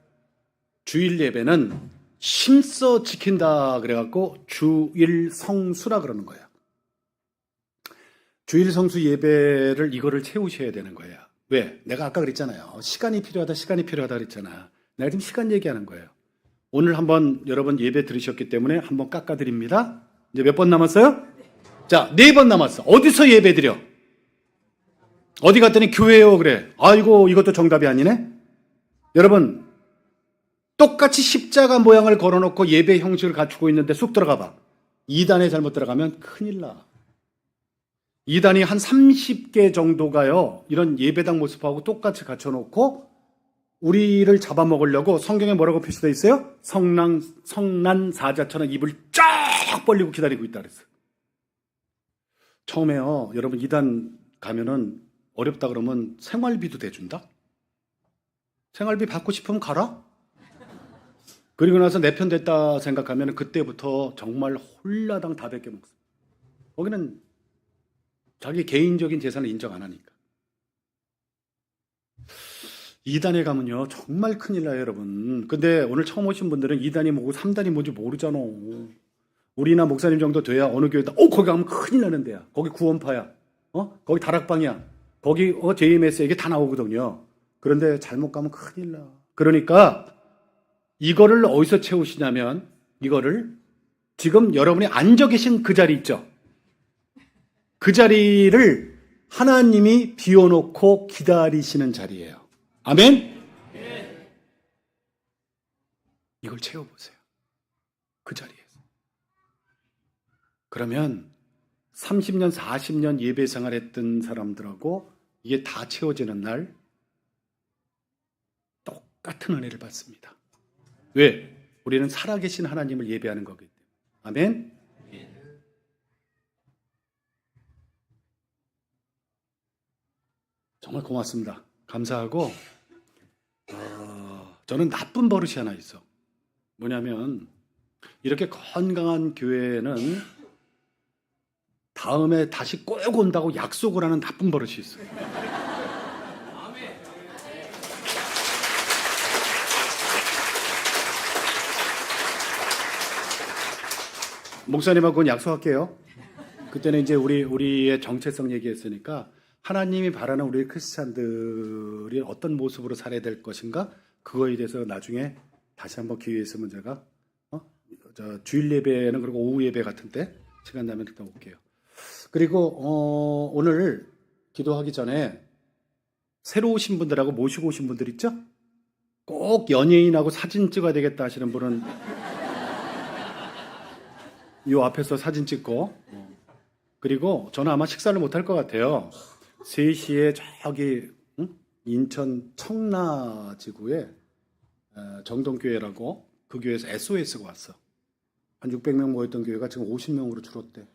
주일 예배는 힘써 지킨다 그래갖고 주일 성수라 그러는 거예요. 주일 성수 예배를 이거를 채우셔야 되는 거예요. 왜? 내가 아까 그랬잖아요. 시간이 필요하다 그랬잖아. 내가 지금 시간 얘기하는 거예요. 오늘 한번 여러분 예배 들으셨기 때문에 한번 깎아드립니다. 이제 몇 번 남았어요? 자, 4번 남았어. 어디서 예배 드려? 어디 갔더니 교회요 그래. 아이고 이것도 정답이 아니네. 여러분, 똑같이 십자가 모양을 걸어놓고 예배 형식을 갖추고 있는데 쑥 들어가 봐. 2단에 잘못 들어가면 큰일 나. 2단이 한 30개 정도가요, 이런 예배당 모습하고 똑같이 갖춰놓고 우리를 잡아먹으려고 성경에 뭐라고 표시되어 있어요? 성난 사자처럼 입을 쫙 벌리고 기다리고 있다 그랬어요. 처음에요, 여러분 2단 가면은 어렵다 그러면 생활비도 대준다? 생활비 받고 싶으면 가라? 그리고 나서 내 편 됐다 생각하면 그때부터 정말 홀라당 다 베껴 먹습니다. 거기는 자기 개인적인 재산을 인정 안 하니까. 2단에 가면요 정말 큰일 나요 여러분. 근데 오늘 처음 오신 분들은 2단이 뭐고 3단이 뭔지 모르잖아. 우리나 목사님 정도 돼야 어느 교회다 거기 가면 큰일 나는 데야. 거기 구원파야. 거기 다락방이야. 거기 JMS 이게 다 나오거든요. 그런데 잘못 가면 큰일 나. 그러니까 이거를 어디서 채우시냐면, 이거를 지금 여러분이 앉아 계신 그 자리 있죠? 그 자리를 하나님이 비워놓고 기다리시는 자리예요. 아멘? 이걸 채워보세요. 그 자리에서. 그러면 30년, 40년 예배 생활했던 사람들하고 이게 다 채워지는 날 똑같은 은혜를 받습니다. 왜? 우리는 살아계신 하나님을 예배하는 거기 때문에. 아멘? 정말 고맙습니다. 감사하고 저는 나쁜 버릇이 하나 있어. 뭐냐면 이렇게 건강한 교회는 다음에 다시 꼭 온다고 약속을 하는 나쁜 버릇이 있어요. 목사님하고 그건 약속할게요. 그때는 이제 우리의 정체성 얘기했으니까 하나님이 바라는 우리 크리스찬들이 어떤 모습으로 살아야 될 것인가 그거에 대해서 나중에 다시 한번 기회 있으면 제가 주일 예배는 그리고 오후 예배 같은 때 시간 나면 그때 올게요. 그리고 오늘 기도하기 전에 새로 오신 분들하고 모시고 오신 분들 있죠? 꼭 연예인하고 사진 찍어야 되겠다 하시는 분은 이 앞에서 사진 찍고, 그리고 저는 아마 식사를 못할 것 같아요. 3시에 저기 인천 청라지구에 정동교회라고 그 교회에서 SOS가 왔어. 한 600명 모였던 교회가 지금 50명으로 줄었대.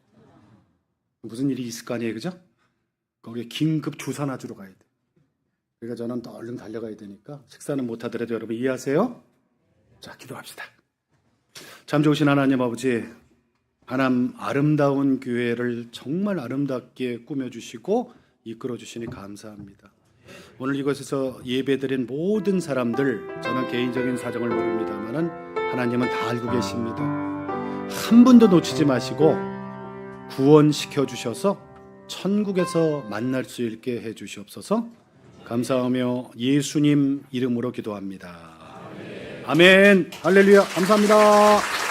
무슨 일이 있을 거 아니에요, 그죠? 거기에 긴급 주사 놔주러 가야 돼. 그러니까 저는 또 얼른 달려가야 되니까 식사는 못하더라도 여러분 이해하세요? 자, 기도합시다. 참 좋으신 하나님 아버지, 하나님 아름다운 교회를 정말 아름답게 꾸며주시고 이끌어주시니 감사합니다. 오늘 이곳에서 예배드린 모든 사람들, 저는 개인적인 사정을 모릅니다만은 하나님은 다 알고 계십니다. 한 분도 놓치지 마시고 구원시켜 주셔서 천국에서 만날 수 있게 해 주시옵소서. 감사하며 예수님 이름으로 기도합니다. 아멘. 할렐루야. 감사합니다.